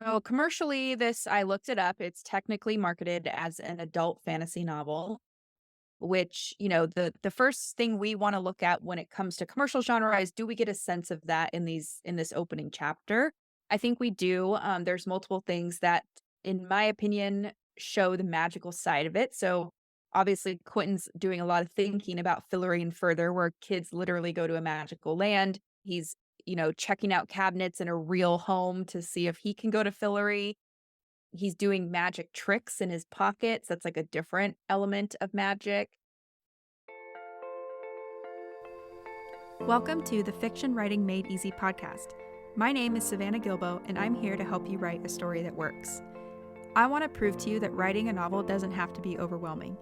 So commercially, I looked it up. It's technically marketed as an adult fantasy novel, which, the first thing we want to look at when it comes to commercial genre is, do we get a sense of that in this opening chapter? I think we do. There's multiple things that, in my opinion, show the magical side of it. So obviously Quentin's doing a lot of thinking about Fillory and Further, where kids literally go to a magical land. He's, checking out cabinets in a real home to see if he can go to Fillory. He's doing magic tricks in his pockets. That's like a different element of magic. Welcome to the Fiction Writing Made Easy podcast. My name is Savannah Gilbo, and I'm here to help you write a story that works. I want to prove to you that writing a novel doesn't have to be overwhelming.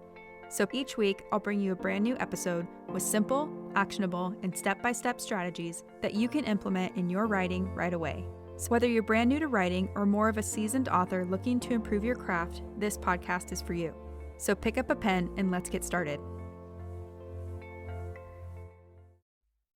So each week, I'll bring you a brand new episode with simple, actionable, and step-by-step strategies that you can implement in your writing right away. So whether you're brand new to writing or more of a seasoned author looking to improve your craft, this podcast is for you. So pick up a pen and let's get started.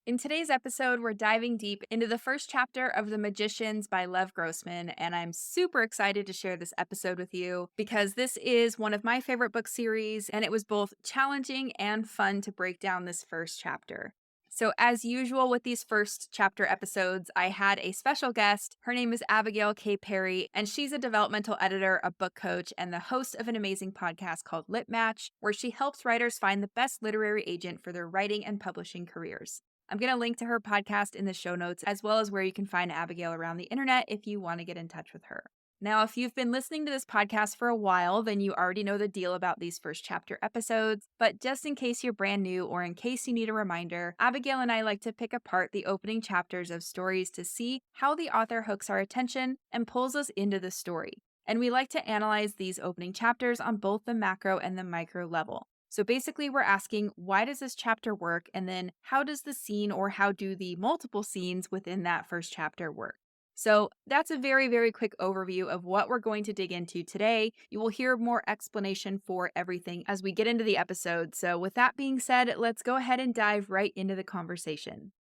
In today's episode, we're diving deep into the first chapter of The Magicians by Lev Grossman, and I'm super excited to share this episode with you because this is one of my favorite book series, and it was both challenging and fun to break down this first chapter. So as usual with these first chapter episodes, I had a special guest. Her name is Abigail K, and she's a developmental editor, a book coach, and the host of an amazing podcast called LitMatch, where she helps writers find the best literary agent for their writing and publishing careers. I'm going to link to her podcast in the show notes, as well as where you can find Abigail around the internet if you want to get in touch with her. Now, if you've been listening to this podcast for a while, then you already know the deal about these first chapter episodes. But just in case you're brand new or in case you need a reminder, Abigail and I like to pick apart the opening chapters of stories to see how the author hooks our attention and pulls us into the story. And we like to analyze these opening chapters on both the macro and the micro level. So basically, we're asking, why does this chapter work? And then how does the scene, or how do the multiple scenes within that first chapter work? So that's a very, very quick overview of what we're going to dig into today. You will hear more explanation for everything as we get into the episode. So with that being said, let's go ahead and dive right into the conversation.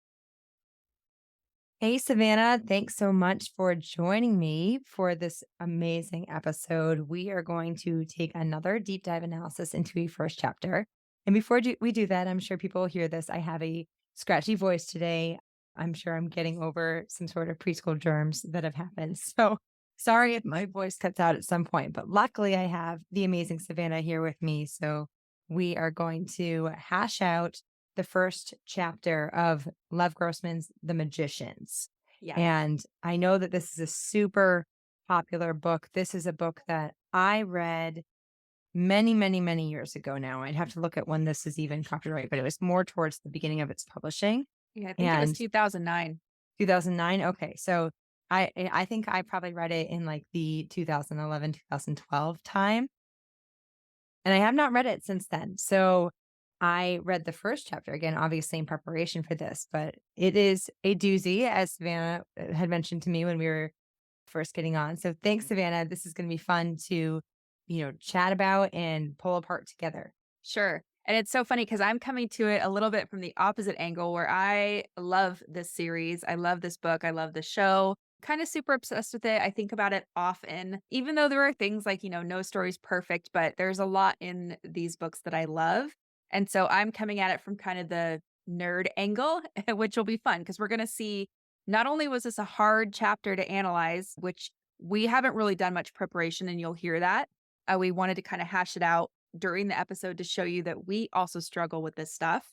Hey, Savannah, thanks so much for joining me for this amazing episode. We are going to take another deep dive analysis into a first chapter. And before we do that, I'm sure people will hear this. I have a scratchy voice today. I'm sure I'm getting over some sort of preschool germs that have happened. So sorry if my voice cuts out at some point, but luckily I have the amazing Savannah here with me. So we are going to hash out the first chapter of Lev Grossman's The Magicians. Yeah. And I know that this is a super popular book. This is a book that I read many, many, many years ago now. I'd have to look at when this is even copyright, but it was more towards the beginning of its publishing. Yeah, I think it was 2009. 2009. Okay. So I think I probably read it in like the 2011, 2012 time. And I have not read it since then. So I read the first chapter again, obviously in preparation for this, but it is a doozy, as Savannah had mentioned to me when we were first getting on. So thanks, Savannah. This is going to be fun to, chat about and pull apart together. Sure. And it's so funny because I'm coming to it a little bit from the opposite angle, where I love this series. I love this book. I love the show. Kind of super obsessed with it. I think about it often, even though there are things like, no story's perfect, but there's a lot in these books that I love. And so I'm coming at it from kind of the nerd angle, which will be fun because we're going to see, not only was this a hard chapter to analyze, which we haven't really done much preparation, and you'll hear that. We wanted to kind of hash it out during the episode to show you that we also struggle with this stuff.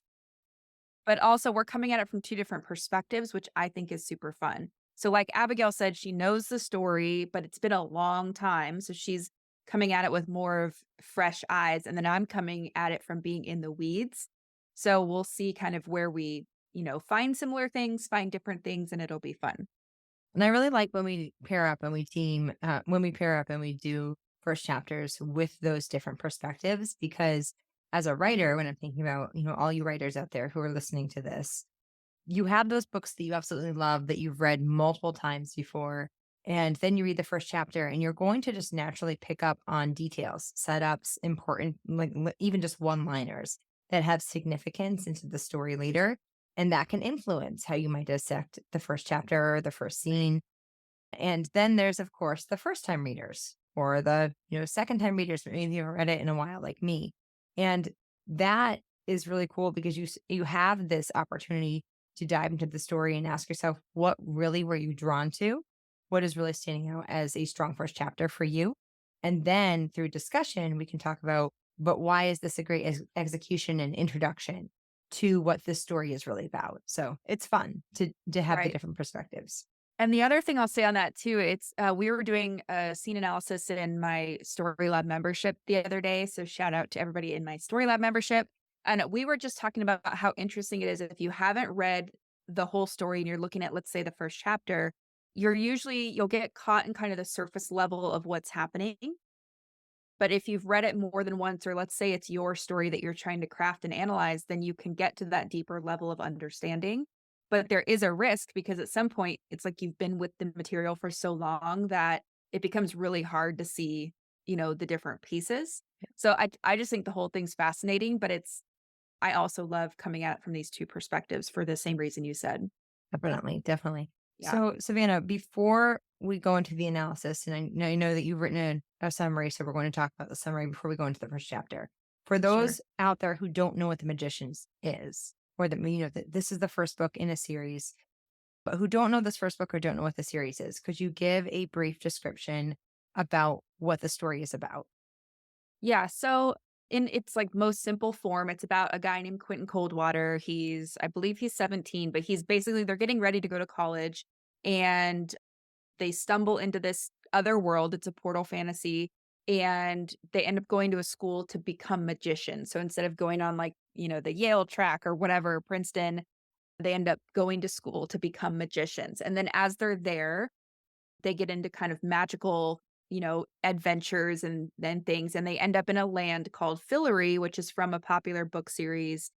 But also, we're coming at it from two different perspectives, which I think is super fun. So like Abigail said, she knows the story, but it's been a long time. So she's coming at it with more of fresh eyes. And then I'm coming at it from being in the weeds. So we'll see kind of where we, find similar things, find different things, and it'll be fun. And I really like when we pair up and we do first chapters with those different perspectives, because as a writer, when I'm thinking about, all you writers out there who are listening to this, you have those books that you absolutely love that you've read multiple times before. And then you read the first chapter and you're going to just naturally pick up on details, setups, important, like even just one-liners that have significance into the story later. And that can influence how you might dissect the first chapter or the first scene. And then there's, of course, the first time readers or the, second time readers, or maybe you haven't read it in a while, like me. And that is really cool because you have this opportunity to dive into the story and ask yourself, what really were you drawn to? What is really standing out as a strong first chapter for you? And then through discussion, we can talk about, but why is this a great execution and introduction to what this story is really about? So it's fun to have the Right. different perspectives. And the other thing I'll say on that too, it's we were doing a scene analysis in my Story Lab membership the other day. So shout out to everybody in my Story Lab membership. And we were just talking about how interesting it is if you haven't read the whole story and you're looking at, let's say, the first chapter, you'll get caught in kind of the surface level of what's happening. But if you've read it more than once, or let's say it's your story that you're trying to craft and analyze, then you can get to that deeper level of understanding. But there is a risk because at some point, it's like you've been with the material for so long that it becomes really hard to see, the different pieces. So I just think the whole thing's fascinating, but I also love coming at it from these two perspectives for the same reason you said. Definitely, definitely. Yeah, So, Savannah, before we go into the analysis, and I know that you've written a summary, so we're going to talk about the summary before we go into the first chapter. For sure. those out there who don't know what The Magicians is, or that that this is the first book in a series, but who don't know this first book or don't know what the series is, could you give a brief description about what the story is about? Yeah, so in its like most simple form, it's about a guy named Quentin Coldwater. I believe he's 17, but they're getting ready to go to college and they stumble into this other world. It's a portal fantasy and they end up going to a school to become magicians. So instead of going on like, the Yale track or whatever, Princeton, they end up going to school to become magicians. And then as they're there, they get into kind of magical, adventures and things, and they end up in a land called Fillory, which is from a popular book series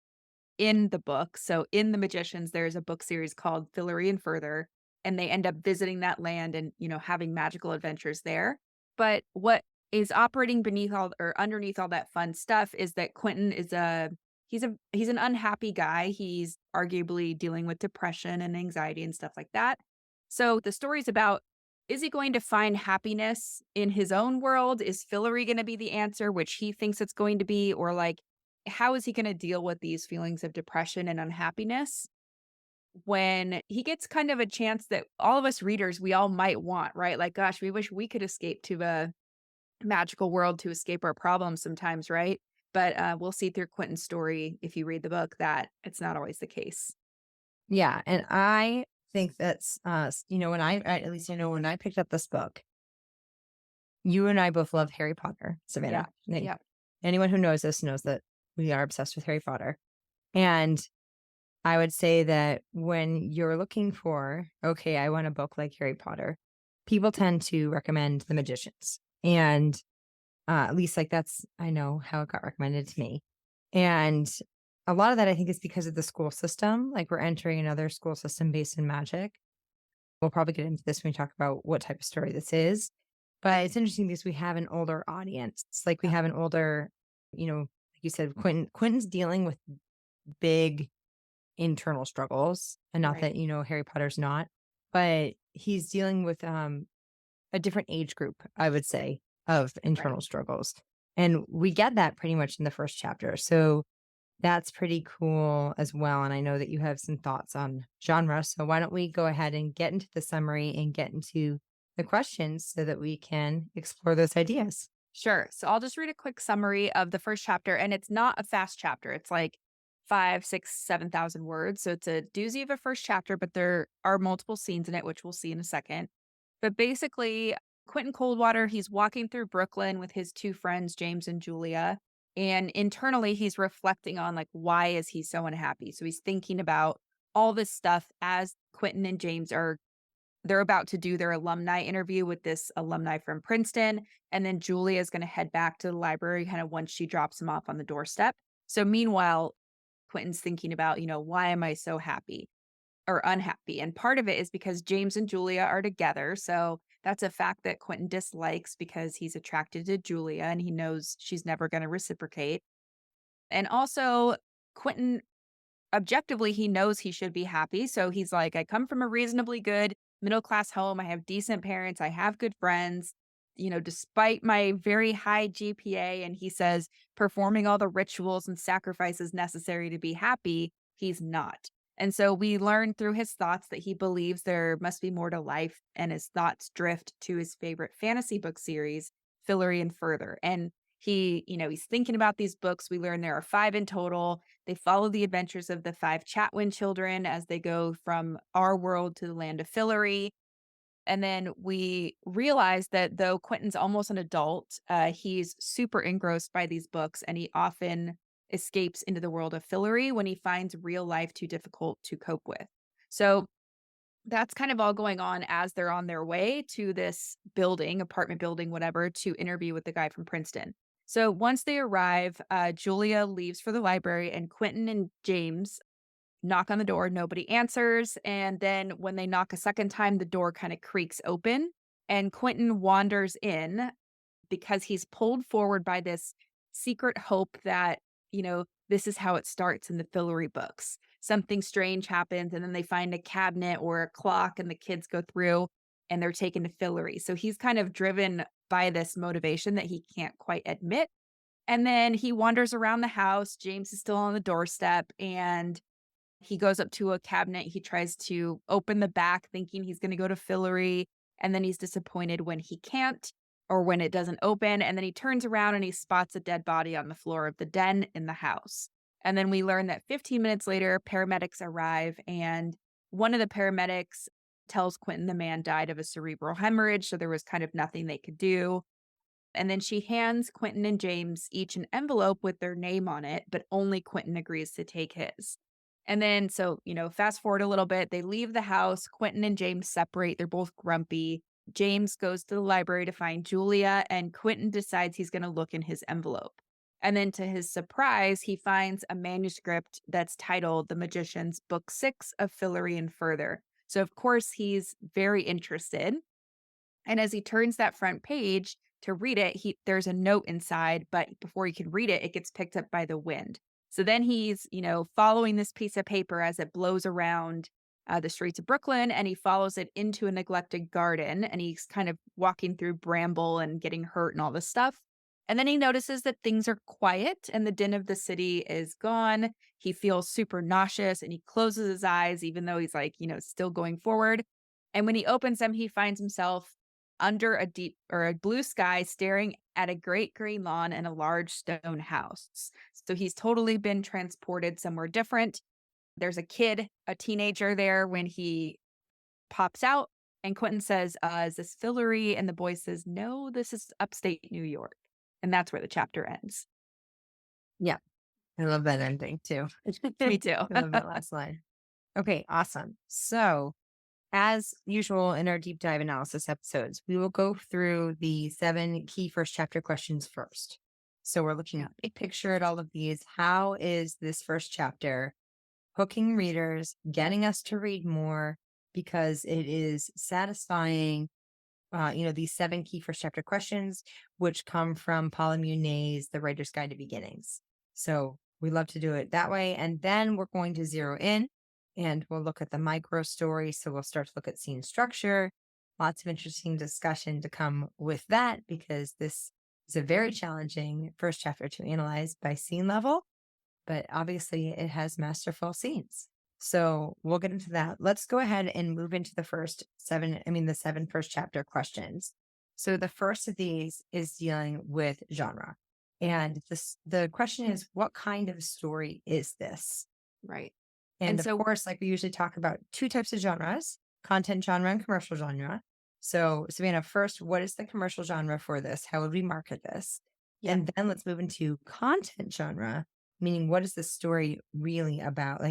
in the book. So in The Magicians, there's a book series called Fillory and Further, and they end up visiting that land and, having magical adventures there. But what is operating beneath all or underneath all that fun stuff is that Quentin is he's an unhappy guy. He's arguably dealing with depression and anxiety and stuff like that. So the story's about, is he going to find happiness in his own world? Is Fillory going to be the answer, which he thinks it's going to be? Or like, how is he going to deal with these feelings of depression and unhappiness when he gets kind of a chance that all of us readers, we all might want, right? Like, gosh, we wish we could escape to a magical world to escape our problems sometimes, right? But we'll see through Quentin's story, if you read the book, that it's not always the case. Yeah, and I think that's when at least when I picked up this book, you and I both love Harry Potter, Yeah. Savannah. Like, Yeah. anyone who knows us knows that we are obsessed with Harry Potter. And I would say that when you're looking for, okay, I want a book like Harry Potter, people tend to recommend The Magicians. And at least like that's, I know how it got recommended to me. And a lot of that I think is because of the school system. Like we're entering another school system based in magic. We'll probably get into this when we talk about what type of story this is. But it's interesting because we have an older audience. It's like we Yeah. have an older, like you said, Quentin's dealing with big internal struggles. And not Right. that, Harry Potter's not, but he's dealing with a different age group, I would say, of Right. internal struggles. And we get that pretty much in the first chapter. So that's pretty cool as well. And I know that you have some thoughts on genre. So why don't we go ahead and get into the summary and get into the questions so that we can explore those ideas? Sure. So I'll just read a quick summary of the first chapter, and it's not a fast chapter. It's like 5, 6, 7,000 words. So it's a doozy of a first chapter, but there are multiple scenes in it, which we'll see in a second. But basically, Quentin Coldwater, he's walking through Brooklyn with his two friends, James and Julia. And internally, he's reflecting on like, why is he so unhappy? So he's thinking about all this stuff as Quentin and James they're about to do their alumni interview with this alumni from Princeton. And then Julia is going to head back to the library kind of once she drops him off on the doorstep. So meanwhile, Quentin's thinking about, why am I so happy or unhappy? And part of it is because James and Julia are together. So that's a fact that Quentin dislikes because he's attracted to Julia and he knows she's never going to reciprocate. And also, Quentin objectively, he knows he should be happy. So he's like, I come from a reasonably good middle class home. I have decent parents. I have good friends, despite my very high GPA. And he says, performing all the rituals and sacrifices necessary to be happy, he's not. And so we learn through his thoughts that he believes there must be more to life, and his thoughts drift to his favorite fantasy book series, Fillory and Further. And he's thinking about these books. We learn there are 5 in total. They follow the adventures of the 5 Chatwin children as they go from our world to the land of Fillory. And then we realize that though Quentin's almost an adult, he's super engrossed by these books, and he often escapes into the world of Fillory when he finds real life too difficult to cope with. So that's kind of all going on as they're on their way to this building, apartment building, whatever, to interview with the guy from Princeton. So once they arrive, Julia leaves for the library, and Quentin and James knock on the door. Nobody answers. And then when they knock a second time, the door kind of creaks open, and Quentin wanders in because he's pulled forward by this secret hope that, this is how it starts in the Fillory books. Something strange happens, and then they find a cabinet or a clock, and the kids go through and they're taken to Fillory. So he's kind of driven by this motivation that he can't quite admit. And then he wanders around the house. James is still on the doorstep, and he goes up to a cabinet. He tries to open the back thinking he's going to go to Fillory, and then he's disappointed when he can't or when it doesn't open. And then he turns around and he spots a dead body on the floor of the den in the house. And then we learn that 15 minutes later, paramedics arrive, and one of the paramedics tells Quentin the man died of a cerebral hemorrhage. So there was kind of nothing they could do. And then she hands Quentin and James each an envelope with their name on it, but only Quentin agrees to take his. And then, so, fast forward a little bit, they leave the house. Quentin and James separate. They're both grumpy. James goes to the library to find Julia, and Quentin decides he's going to look in his envelope. And then, to his surprise, he finds a manuscript that's titled The Magician's Book 6 of Fillory and Further. So, of course, he's very interested. And as he turns that front page to read it, there's a note inside, but before he can read it, it gets picked up by the wind. So then he's, following this piece of paper as it blows around the streets of Brooklyn, and he follows it into a neglected garden, and he's kind of walking through bramble and getting hurt and all this stuff. And then he notices that things are quiet and the din of the city is gone. He feels super nauseous, and he closes his eyes, even though he's like, still going forward. And when he opens them, he finds himself under a deep or a blue sky, staring at a great green lawn and a large stone house. So he's totally been transported somewhere different. There's a kid, a teenager there when he pops out, and Quentin says, is this Fillory? And the boy says, no, this is upstate New York. And that's where the chapter ends. Yeah. I love that ending too. Me too. I love that last line. Okay, awesome. So, as usual in our deep dive analysis episodes, we will go through the 7 key first chapter questions first. So we're looking at big picture at all of these. How is this first chapter hooking readers, getting us to read more because it is satisfying, these 7 key first chapter questions, which come from Paula Munier's The Writer's Guide to Beginnings. So we love to do it that way. And then we're going to zero in and we'll look at the micro story. So we'll start to look at scene structure. Lots of interesting discussion to come with that because this is a very challenging first chapter to analyze by scene level, but obviously it has masterful scenes. So we'll get into that. Let's go ahead and move into the the 7 first chapter questions. So the first of these is dealing with genre. And the question is, what kind of story is this? Right. And of course, like we usually talk about 2 types of genres, content genre and commercial genre. So Savannah, first, what is the commercial genre for this? How would we market this? Yeah. And then let's move into content genre, meaning what is the story really about?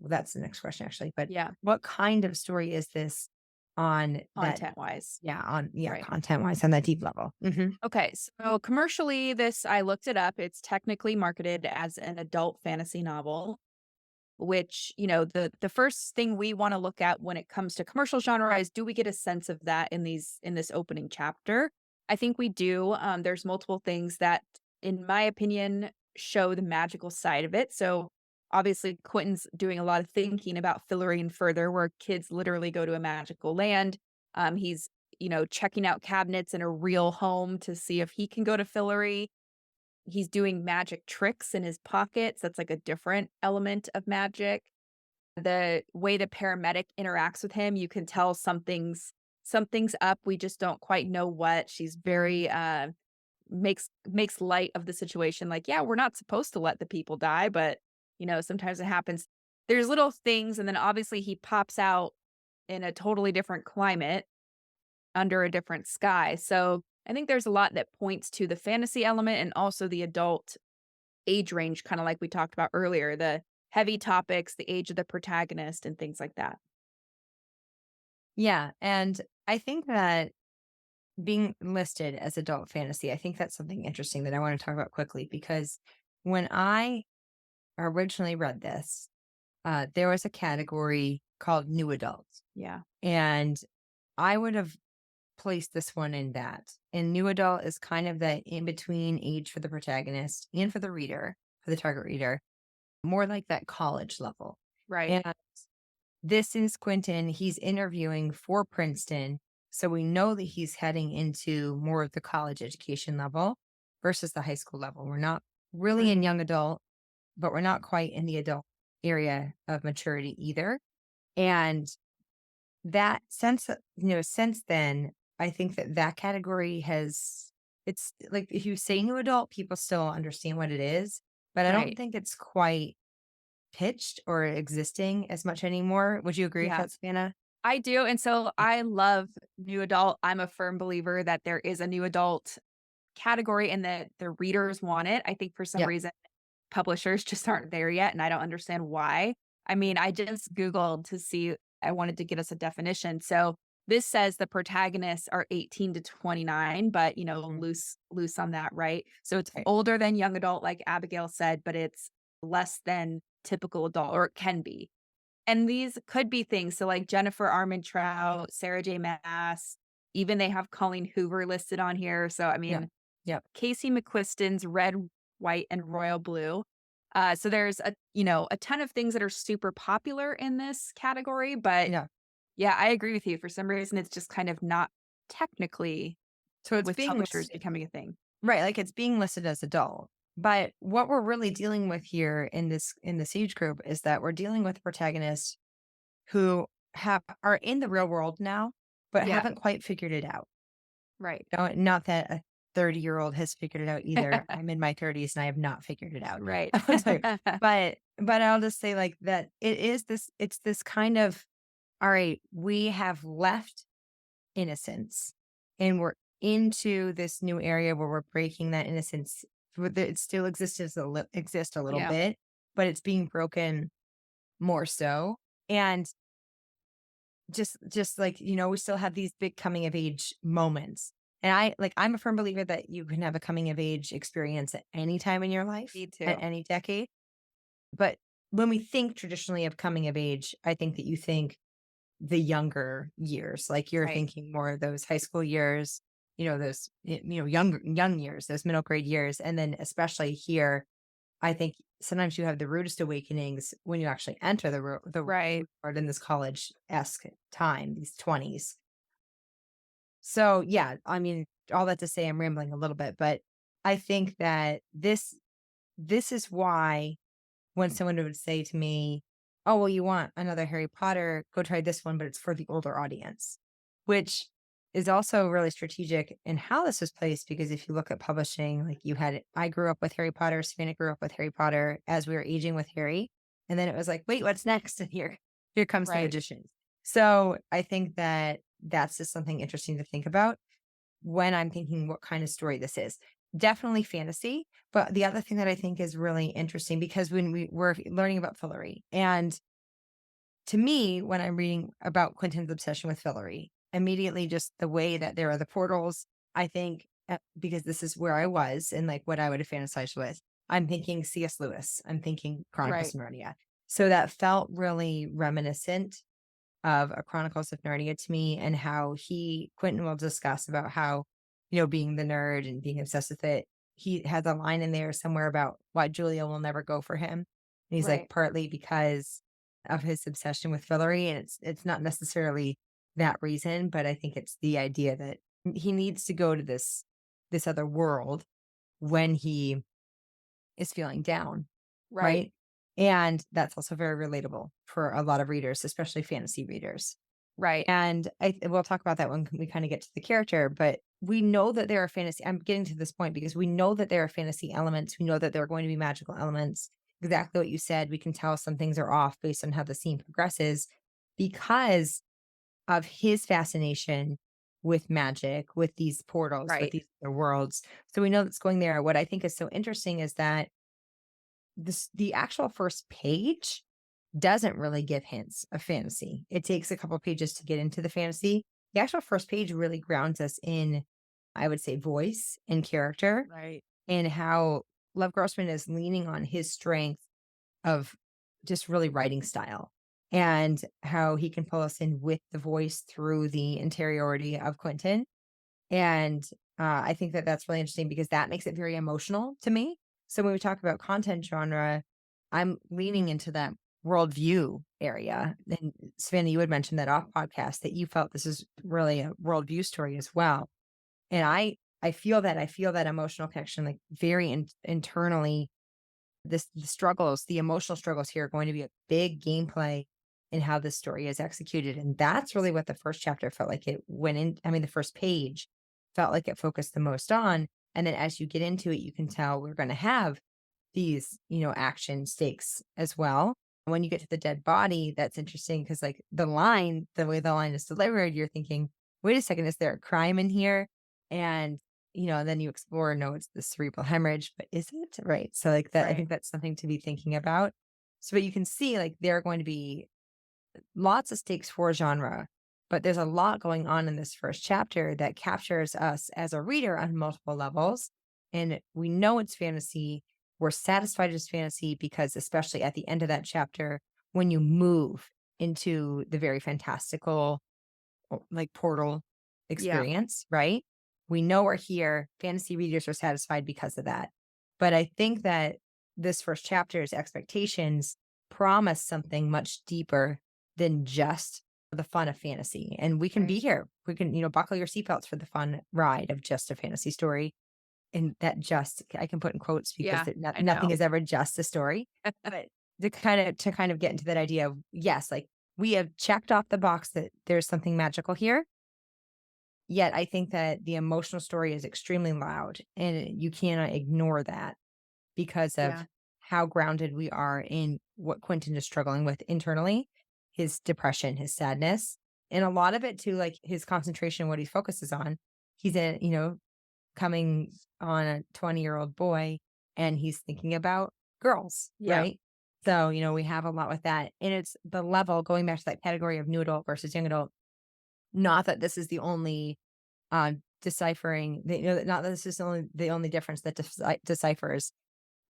That's the next question actually, but yeah, what kind of story is this on content wise? Right. Content wise on that deep level. Mm-hmm. Okay. So commercially, I looked it up. It's technically marketed as an adult fantasy novel, which, the first thing we want to look at when it comes to commercial genre is, do we get a sense of that in this opening chapter? I think we do. There's multiple things that, in my opinion, show the magical side of it. So obviously Quentin's doing a lot of thinking about Fillory and Further, where kids literally go to a magical land. He's, checking out cabinets in a real home to see if he can go to Fillory. He's doing magic tricks in his pockets. That's like a different element of magic. The way the paramedic interacts with him, you can tell something's up. We just don't quite know what. She's very makes light of the situation. Like, yeah, we're not supposed to let the people die, but sometimes it happens. There's little things, and then obviously he pops out in a totally different climate under a different sky. So I think there's a lot that points to the fantasy element and also the adult age range, kind of like we talked about earlier, the heavy topics, the age of the protagonist, and things like that. Yeah. And I think that being listed as adult fantasy, I think that's something interesting that I want to talk about quickly because when I originally read this, there was a category called new adult. Yeah. And I would have placed this one in that. And new adult is kind of that in between age for the protagonist and for the reader, for the target reader, more like that college level. Right. And this is Quentin. He's interviewing for Princeton. So we know that he's heading into more of the college education level versus the high school level. We're not really Right. in young adult, but we're not quite in the adult area of maturity either. And that since then, I think that that category it's like if you say new adult, people still understand what it is, but I don't Right. think it's quite pitched or existing as much anymore. Would you agree with Yeah. that, Savannah? I do. And so I love new adult. I'm a firm believer that there is a new adult category and that the readers want it. I think for some Yeah. reason publishers just aren't there yet, and I don't understand why. I mean, I just Googled to see, I wanted to get us a definition. So this says the protagonists are 18 to 29, but Mhm. loose on that, right? So it's Right. older than young adult, like Abigail said, but it's less than typical adult, or it can be. And these could be things. So like Jennifer Armentrout, Sarah J. Maas, even they have Colleen Hoover listed on here. So I Yeah. mean, Yeah. Casey McQuiston's Red, White, and Royal Blue. So there's a ton of things that are super popular in this category, but Yeah. yeah, I agree with you. For some reason, it's just kind of not technically So it's with being publishers listed, becoming a thing. right, like it's being listed as adult. But what we're really dealing with here in this age group is that we're dealing with protagonists who have are in the real world now, but Yeah, haven't quite figured it out. right. No, not that a 30-year-old has figured it out either. I'm in my 30s and I have not figured it out. Right. So, but I'll just say like that it's this kind of all right, we have left innocence and we're into this new area where we're breaking that innocence. It still exists a little Yeah, bit, but it's being broken more so. And just like, we still have these big coming of age moments. And I'm a firm believer that you can have a coming of age experience at any time in your life, me at too. any decade. But when we think traditionally of coming of age, I think that you think the younger years, like you're Right. thinking more of those high school years, those, young years, those middle grade years. And then especially here, I think sometimes you have the rudest awakenings when you actually enter the Right. world in this college-esque time, these 20s. So yeah, I mean, all that to say I'm rambling a little bit, but I think that this is why when someone would say to me, "Oh, well, you want another Harry Potter, go try this one, but it's for the older audience," which is also really strategic in how this was placed. Because if you look at publishing, like I grew up with Harry Potter, Savannah grew up with Harry Potter as we were aging with Harry. And then it was like, wait, what's next? And here comes the Right. magicians. So I think that that's just something interesting to think about when I'm thinking what kind of story this is. Definitely fantasy. But the other thing that I think is really interesting because when we were learning about Fillory, and to me, when I'm reading about Quentin's obsession with Fillory, immediately just the way that there are the portals, I think, because this is where I was and like what I would have fantasized with, I'm thinking C.S. Lewis. I'm thinking Chronicles Right. of Narnia. So that felt really reminiscent of a Chronicles of Narnia to me and how Quentin will discuss about how, being the nerd and being obsessed with it. He has a line in there somewhere about why Julia will never go for him. And he's like, Right. partly because of his obsession with Fillory, and it's not necessarily that reason, but I think it's the idea that he needs to go to this other world when he is feeling down, Right. right? And that's also very relatable for a lot of readers, especially fantasy readers. Right. And we'll talk about that when we kind of get to the character, but we know that there are fantasy. I'm getting to this point because we know that there are fantasy elements. We know that there are going to be magical elements. Exactly what you said. We can tell some things are off based on how the scene progresses because of his fascination with magic, with these portals, with Right. these other worlds. So we know that's going there. What I think is so interesting is that the actual first page doesn't really give hints of fantasy. It takes a couple pages to get into the fantasy. The actual first page really grounds us in, I would say, voice and character, Right. and how Lev Grossman is leaning on his strength of just really writing style, and how he can pull us in with the voice through the interiority of Quentin. And I think that that's really interesting because that makes it very emotional to me. So when we talk about content genre, I'm leaning into that worldview area. And Savannah, you had mentioned that off podcast that you felt this is really a worldview story as well. And I feel that emotional connection, like very internally. The struggles, the emotional struggles here are going to be a big gameplay in how this story is executed. And that's really what the first chapter felt like it went in. I mean, the first page felt like it focused the most on. And then as you get into it, you can tell we're going to have these, action stakes as well. When you get to the dead body, that's interesting because, like, the way the line is delivered, you're thinking, wait a second, is there a crime in here? And, then you explore, no, it's the cerebral hemorrhage, but is it? Right. So, like, that, I Right. think that's something to be thinking about. So, but you can see, like, there are going to be lots of stakes for genre, but there's a lot going on in this first chapter that captures us as a reader on multiple levels. And we know it's fantasy. We're satisfied it's fantasy because, especially at the end of that chapter, when you move into the very fantastical, like portal Yeah. experience, right? We know we're here. Fantasy readers are satisfied because of that. But I think that this first chapter's expectations promise something much deeper than just the fun of fantasy. And we can Right. be here. We can, buckle your seatbelts for the fun ride of just a fantasy story. And that just I can put in quotes because Yeah. I nothing know. is ever just a story. But to kind of get into that idea of, yes, like, we have checked off the box that there's something magical here. Yet I think that the emotional story is extremely loud and you cannot ignore that because Yeah. of how grounded we are in what Quentin is struggling with internally, his depression, his sadness, and a lot of it too, like his concentration, what he focuses on. He's coming on a 20-year-old boy and he's thinking about girls, Yeah. right? So, we have a lot with that. And it's the level going back to that category of new adult versus young adult. Not that this is the only deciphering, not that this is the only difference that deciphers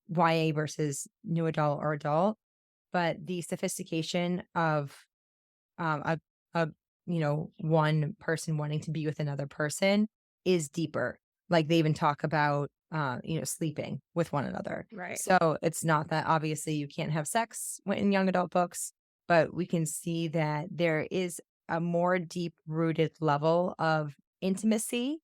YA versus new adult or adult, but the sophistication of a one person wanting to be with another person is deeper. Like, they even talk about sleeping with one another. Right. So it's not that obviously you can't have sex in young adult books, but we can see that there is a more deep rooted level of intimacy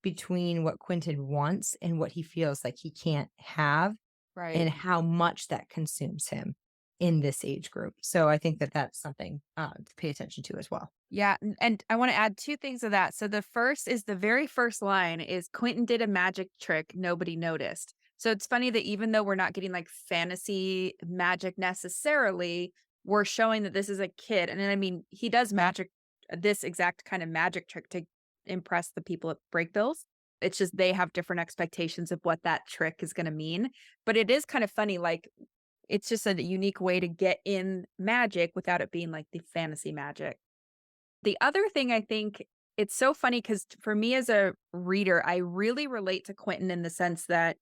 between what Quentin wants and what he feels like he can't have, Right. and how much that consumes him in this age group. So I think that that's something to pay attention to as well. Yeah, and I wanna add 2 things of that. So the first is the very first line is, "Quentin did a magic trick nobody noticed." So it's funny that even though we're not getting, like, fantasy magic necessarily, we're showing that this is a kid, and then, I mean, he does magic this exact kind of magic trick to impress the people at Break Bills. It's just they have different expectations of what that trick is gonna mean, but it is kind of funny, like, it's just a unique way to get in magic without it being, like, the fantasy magic. The other thing I think it's so funny because for me as a reader, I really relate to Quentin in the sense that,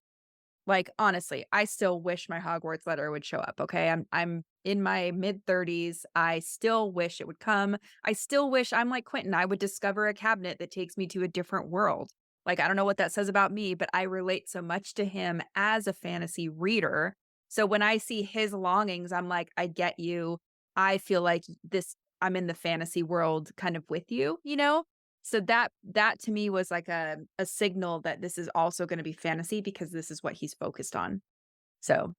like, honestly, I still wish my Hogwarts letter would show up, okay? I'm in my mid-30s. I still wish it would come. I still wish I'm like Quentin. I would discover a cabinet that takes me to a different world. Like, I don't know what that says about me, but I relate so much to him as a fantasy reader So when I see his longings, I'm like, I get you. I feel like this I'm in the fantasy world kind of with you, you know? So that to me was like a signal that this is also going to be fantasy because this is what he's focused on. So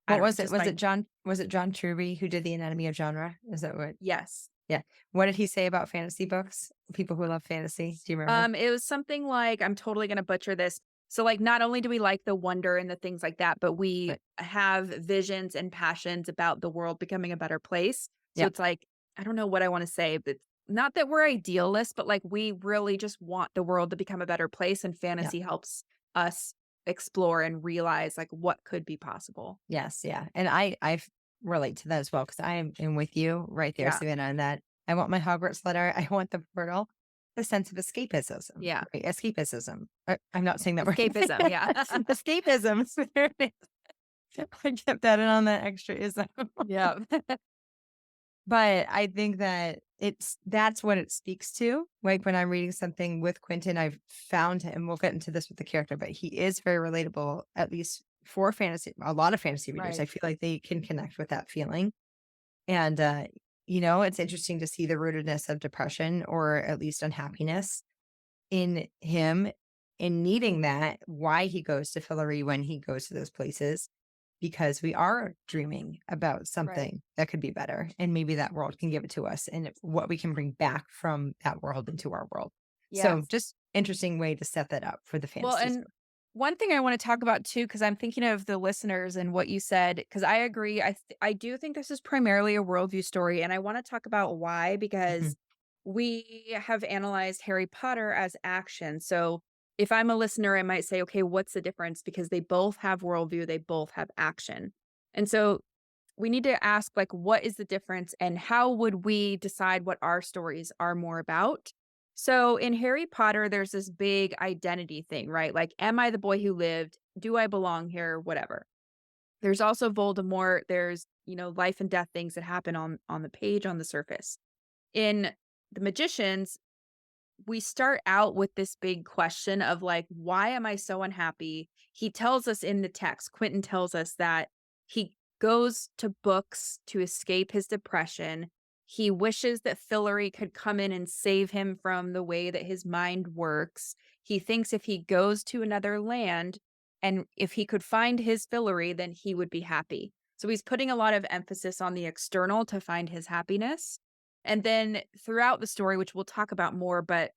I What don't know, was it? just my Was it John Truby who did the Anatomy of Genre? Is that what? yes. Yeah. What did he say about fantasy books? People who love fantasy. Do you remember? It was something like I'm totally gonna butcher this. So, like, not only do we like the wonder and the things like that, but we But have visions and passions about the world becoming a better place. So yeah, it's like, I don't know what I want to say, but not that we're idealists, but like we really just want the world to become a better place, and yeah, fantasy helps us explore and realize like what could be possible. yes, yeah. And I relate to that as well because am with you right there, Yeah. Savannah. And that I want my Hogwarts letter. I want the portal, the sense of escapism, Yeah. right? Escapism. I'm not saying that word. Escapism. Yeah. Escapism. There it is. I kept that in on that extra ism. Yeah. But I think that that's what it speaks to. Like when I'm reading something with Quentin, I've found him, we'll get into this with the character, but he is very relatable, at least for fantasy, a lot of fantasy readers. Right. I feel like they can connect with that feeling. And, it's interesting to see the rootedness of depression or at least unhappiness in him in needing that, why he goes to Fillory when he goes to those places, because we are dreaming about Right. something that could be better. And maybe that world can give it to us and what we can bring back from that world into our world. So Yes. just interesting way to set that up for the Well, fantasy and story. one thing I want to talk about too, because I'm thinking of the listeners and what you said, because I agree. I do think this is primarily a worldview story, and I want to talk about why, Mhm. because we have analyzed Harry Potter as action. So if I'm a listener, I might say, okay, what's the difference? Because they both have worldview, they both have action. And so we need to ask, like, what is the difference and how would we decide what our stories are more about? So in Harry Potter, there's this big identity thing, right? Like, am I the boy who lived? Do I belong here? Whatever. There's also Voldemort. There's, life and death things that happen on the page on the surface. In the magicians, we start out with this big question of like, why am I so unhappy? He tells us in the text, Quentin tells us that he goes to books to escape his depression. He wishes that Fillory could come in and save him from the way that his mind works. He thinks if he goes to another land and if he could find his Fillory, then he would be happy. So he's putting a lot of emphasis on the external to find his happiness. And then throughout the story, which we'll talk about more, but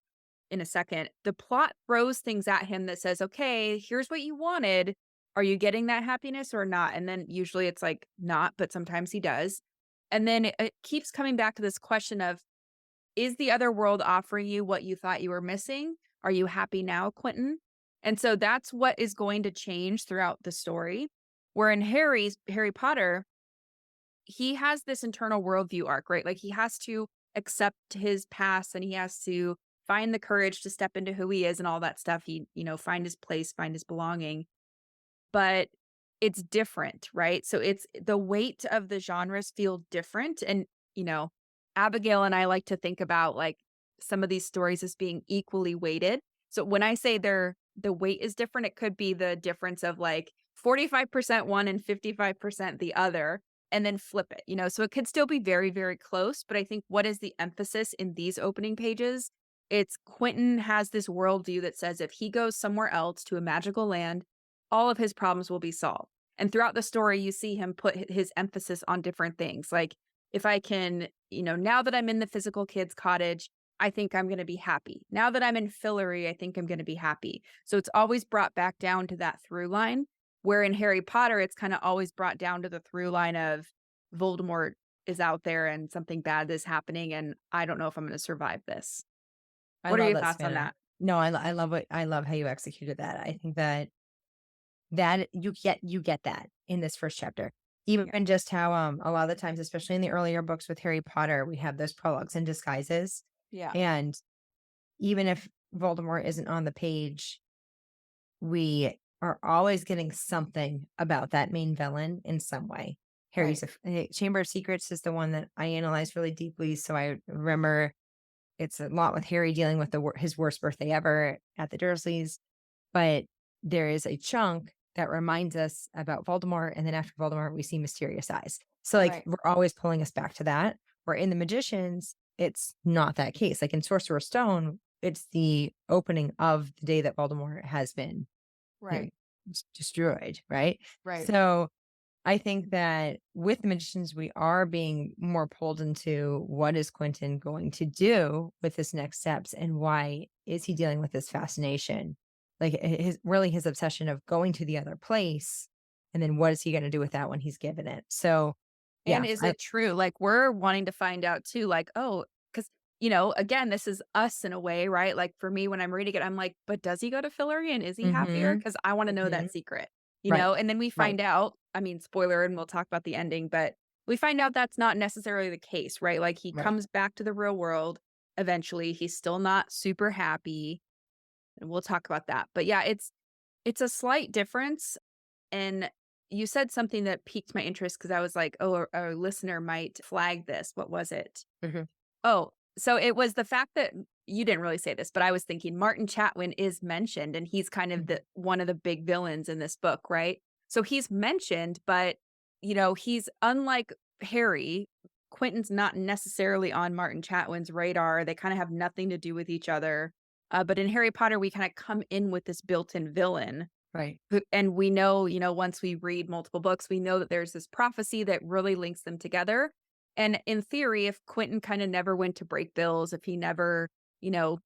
in a second, the plot throws things at him that says, okay, here's what you wanted. Are you getting that happiness or not? And then usually it's like not, but sometimes he does. And then it keeps coming back to this question of, is the other world offering you what you thought you were missing? Are you happy now, Quentin? And so that's what is going to change throughout the story. Where in Harry Potter, he has this internal worldview arc, right? Like he has to accept his past and he has to find the courage to step into who he is and all that stuff. He, find his place, find his belonging. But it's different, right? So it's the weight of the genres feel different. And, you know, Abigail and I like to think about like some of these stories as being equally weighted. So when I say the weight is different, it could be the difference of like 45% one and 55% the other, and then flip it, So it could still be very, very close. But I think what is the emphasis in these opening pages? It's Quentin has this worldview that says if he goes somewhere else to a magical land, all of his problems will be solved. And throughout the story, you see him put his emphasis on different things. Like, if I can, now that I'm in the physical kid's cottage, I think I'm going to be happy. Now that I'm in Fillory, I think I'm going to be happy. So it's always brought back down to that through line. Where in Harry Potter, it's kind of always brought down to the through line of Voldemort is out there and something bad is happening. And I don't know if I'm going to survive this. I What are love your that, thoughts on Savannah. that? No, I love how you executed that. I think that you get that in this first chapter. Yeah. Even just how a lot of the times, especially in the earlier books with Harry Potter, we have those prologues and disguises. Yeah. And even if Voldemort isn't on the page, we are always getting something about that main villain in some way. Right. Chamber of Secrets is the one that I analyzed really deeply. So I remember it's a lot with Harry dealing with his worst birthday ever at the Dursleys, but there is a chunk that reminds us about Voldemort. And then after Voldemort, we see Mysterious Eyes. So like Right. we're always pulling us back to that. Where in the Magicians, it's not that case. Like in Sorcerer's Stone, it's the opening of the day that Voldemort has been, you know, Right. destroyed, right? Right. So I think that with the Magicians, we are being more pulled into what is Quentin going to do with his next steps and why is he dealing with this fascination? Like his obsession of going to the other place. And then what is he going to do with that when he's given it? So And yeah, is I, it true? Like, we're wanting to find out too, like, oh, because, again, this is us in a way, right? Like, for me, when I'm reading it, I'm like, but does he go to Fillory and is he happier? mm-hmm, Because I want to know mm-hmm, that secret, right, And then we right, find out, I mean, spoiler, and we'll talk about the ending, but we find out that's not necessarily the case, right? Like, he right. comes back to the real world eventually. He's still not super happy. And we'll talk about that. But yeah, it's a slight difference. And you said something that piqued my interest because I was like, "Oh, a listener might flag this." What was it? Mhm. Oh, so it was the fact that you didn't really say this, but I was thinking Martin Chatwin is mentioned, and he's kind of Mhm. the one of the big villains in this book, right? So he's mentioned, but, he's unlike Harry. Quentin's not necessarily on Martin Chatwin's radar. They kind of have nothing to do with each other. But in Harry Potter, we kind of come in with this built-in villain Right. and we know, once we read multiple books, we know that there's this prophecy that really links them together. And in theory, if Quentin kind of never went to break bills, if he never, you know,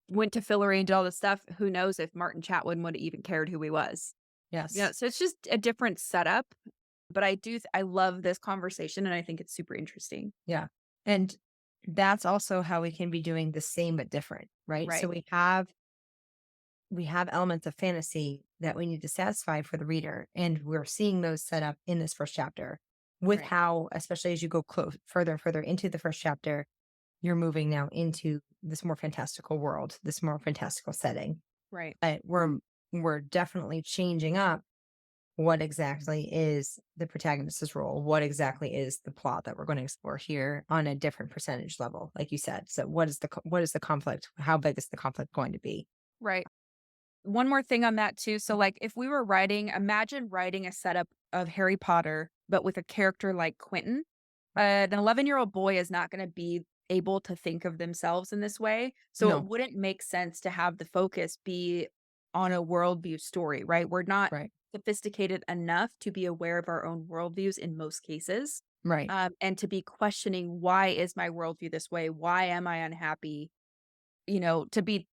went to Fillory and did all this stuff, who knows if Martin Chatwin would have even cared who he was. Yeah. Yes. So it's just a different setup. But I love this conversation and I think it's super interesting. Yeah. And that's also how we can be doing the same but different, right? So Right. we have elements of fantasy that we need to satisfy for the reader, and we're seeing those set up in this first chapter with Right. how, especially as you go close further and further into the first chapter, you're moving now into this more fantastical world, this more fantastical setting. Right. But we're definitely changing up what exactly is the protagonist's role, what exactly is the plot that we're going to explore here on a different percentage level, like you said. So what is the conflict? How big is the conflict going to be? Right. One more thing on that too. So, like, if we were imagine writing a setup of Harry Potter, but with a character like Quentin. An 11-year-old boy is not going to be able to think of themselves in this way. So it No. wouldn't make sense to have the focus be on a worldview story, right? We're not Right. sophisticated enough to be aware of our own worldviews in most cases. Right. And to be questioning, why is my worldview this way? Why am I unhappy? To be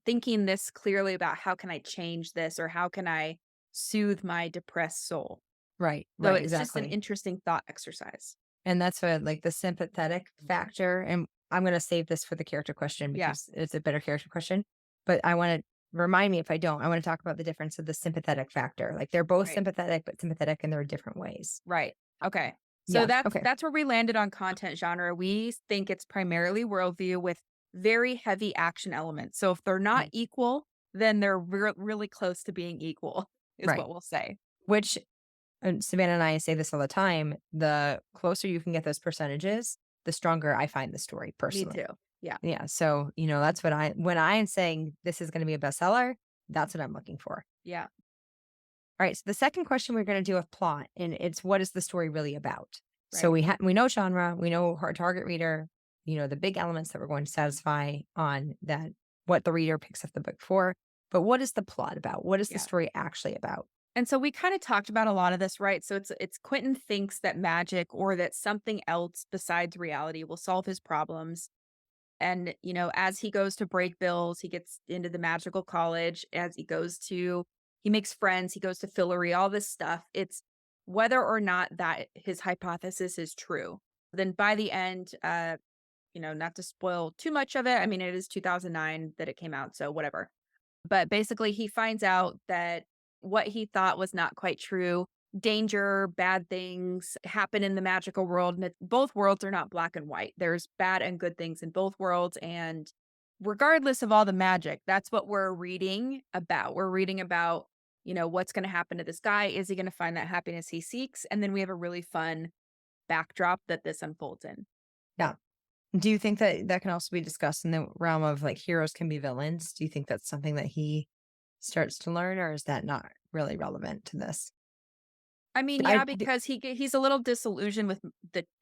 thinking this clearly about how can I change this or how can I soothe my depressed soul. Right. So Right. it's just an Exactly. interesting thought exercise. And that's what like the sympathetic factor. And I'm going to save this for the character question Yeah. because it's a better character question. But I want to remind me if I don't, I want to talk about the difference of the sympathetic factor. Like they're both Right. sympathetic, but sympathetic in their different ways. Right. Okay. So Yeah. that's Okay. that's where we landed on content genre. We think it's primarily worldview with very heavy action elements. So if they're not Mm. equal, then they're really close to being equal, is Right. what we'll say. Which and Savannah and I say this all the time. The closer you can get those percentages, the stronger I find the story Me personally. too. Yeah. Yeah. So, that's what when I am saying this is going to be a bestseller, that's what I'm looking for. Yeah. All right. So the second question we're going to do with plot, and it's what is the story really about? So Right. we know genre, we know our target reader, the big elements that we're going to satisfy on that, what the reader picks up the book for. But what is the plot about? What is the Yeah. story actually about? And so we kind of talked about a lot of this, right? So it's Quentin thinks that magic or that something else besides reality will solve his problems. And, as he goes to break bills, he gets into the magical college. He makes friends, he goes to Fillory, all this stuff. It's whether or not that his hypothesis is true. Then by the end, not to spoil too much of it. I mean, it is 2009 that it came out, so whatever. But basically, he finds out that what he thought was not quite true. Danger, bad things happen in the magical world. And both worlds are not black and white. There's bad and good things in both worlds. And regardless of all the magic, that's what we're reading about. We're reading about, what's going to happen to this guy. Is he going to find that happiness he seeks? And then we have a really fun backdrop that this unfolds in. Yeah. Do you think that that can also be discussed in the realm of like heroes can be villains? Do you think that's something that he starts to learn, or is that not really relevant to this? I mean, I yeah, because he's a little disillusioned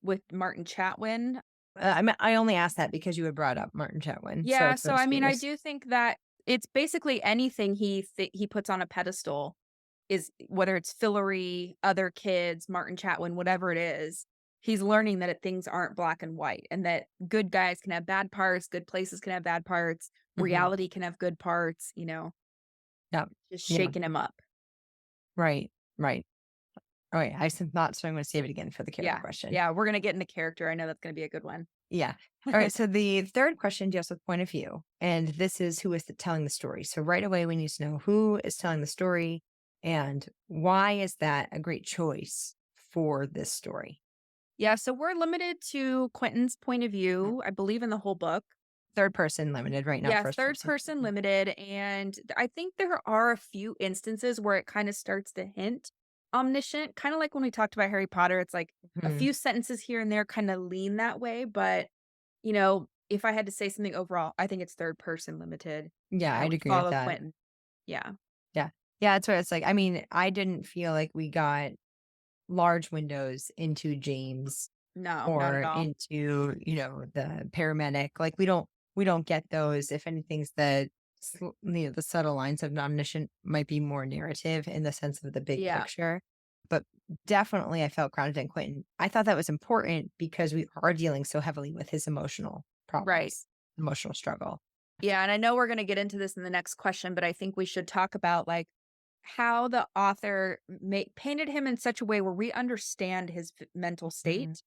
with Martin Chatwin. I only asked that because you had brought up Martin Chatwin, so Yeah, that's what I so was I mean, I curious. do think that it's basically anything he puts on a pedestal is whether it's Fillory, other kids, Martin Chatwin, whatever it is, he's learning that things aren't black and white and that good guys can have bad parts, good places can have bad parts, Mhm. reality can have good parts, Yeah. just Yeah. shaking him up. Right. Right. All right. I have some thoughts, so I'm going to save it again for the character Yeah. question. Yeah, we're gonna get into character. I know that's gonna be a good one. Yeah. All right. So the third question deals with point of view, and this is who is telling the story. So right away, we need to know who is telling the story and why is that a great choice for this story. Yeah, so we're limited to Quentin's point of Mhm. view, I believe in the whole book. Third person limited, right? Not Yeah, first third person. person limited, and I think there are a few instances where it kinda starts to hint omniscient, kinda like when we talked about Harry Potter, it's like a Mhm. few sentences here and there kinda lean that way, but, if I had to say something overall, I think it's third person limited. Yeah, I I'd would agree with follow that. Quentin. Yeah. Yeah. Yeah, that's what it's like. I mean, I didn't feel like we got large windows into James No, not or at all. into, the paramedic. Like we don't get those. If anything's the subtle lines of omniscient might be more narrative in the sense of the big Yeah, picture. But definitely I felt grounded in Quentin. I thought that was important because we are dealing so heavily with his emotional right. problems, emotional struggle. Yeah, and I know we're gonna get into this in the next question, but I think we should talk about, like, how the author painted him in such a way where we understand his mental Mhm. state,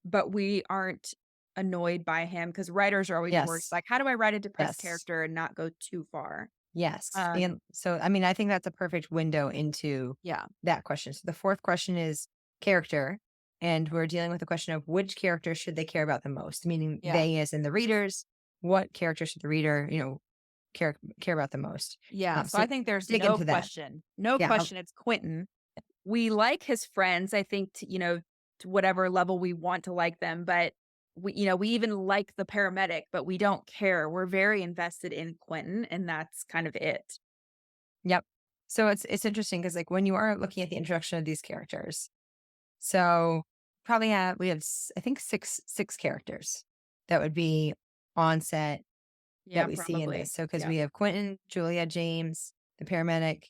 but we aren't annoyed by him because writers are always worried, Yes. like, "How do I write a depressed Yes. character and not go too far?" Yes. Um, And so, I mean, I think that's a perfect window into yeah, that question. So the fourth question is character. And we're dealing with the question of which character should they care about the most, meaning yeah, they as in the readers, what character should the reader, care about the most. yeah, so So I think there's dig into that. no Yeah. question it's Quentin. We like his friends, I think, to whatever level we want to like them, but we even like the paramedic, but we don't care. We're very invested in Quentin, and that's kind of it. Yep. So it's interesting because like when you are looking at the introduction of these characters, so I think six characters that would be on set that Yeah, we see in this. probably. So, because Yeah. we have Quentin, Julia, James, the paramedic,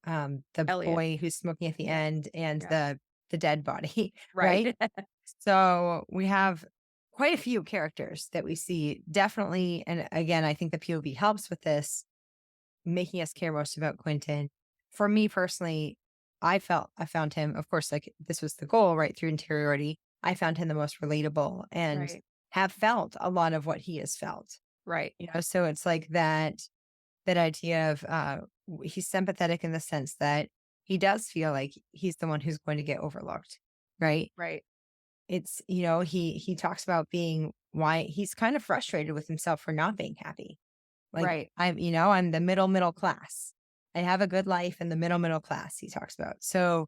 the Elliot. boy who's smoking at the end, and Yeah. the dead body, Right. right? So we have quite a few characters that we see definitely, and again, I think the POV helps with this, making us care most about Quentin. For me personally, I found him, of course, like this was the goal, right? Through interiority, I found him the most relatable and Right. have felt a lot of what he has felt. Right. So it's like that idea of he's sympathetic in the sense that he does feel like he's the one who's going to get overlooked, right? Right. It's he talks about being why he's kind of frustrated with himself for not being happy. Like Right. I'm the middle class. I have a good life in the middle class. He talks about so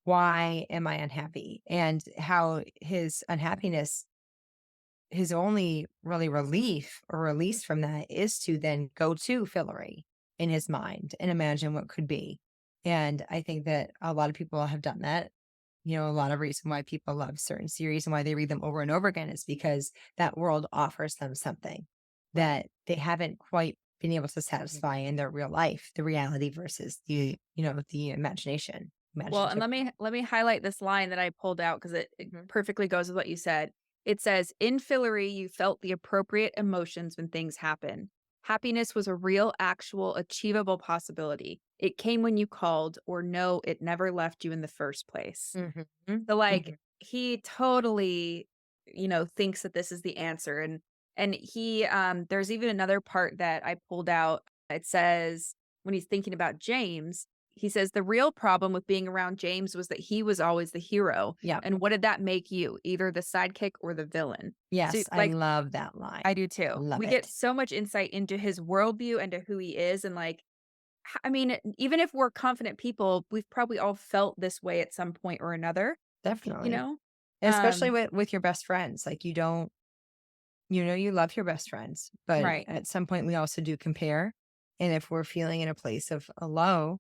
why am I unhappy and how his unhappiness, his only really relief or release from that is to then go to Fillory in his mind and imagine what could be. And I think that a lot of people have done that. A lot of reason why people love certain series and why they read them over and over again is because that world offers them something Right. that they haven't quite been able to satisfy in their real life, the reality versus the imagination, Well, and imaginative. let me highlight this line that I pulled out because it Mhm. perfectly goes with what you said. It says, "In Fillory, you felt the appropriate emotions when things happen. Happiness was a real, actual, achievable possibility. It came when you called, or no, it never left you in the first place." Mhm. So, like, Mhm. he totally, thinks that this is the answer, and there's even another part that I pulled out. It says when he's thinking about James, he says, "The real problem with being around James was that he was always the hero, Yeah. and what did that make you? Either the sidekick or the villain." So, Yes, I like, love that line. I do too. Love We get it. so much insight into his worldview and to who he is, and, like, I mean, even if we're confident people, we've probably all felt this way at some point or another, you Definitely. know? Especially Um, with your best friends. Like you don't, you love your best friends, but right. at some point we also do compare. And if we're feeling in a place of a low,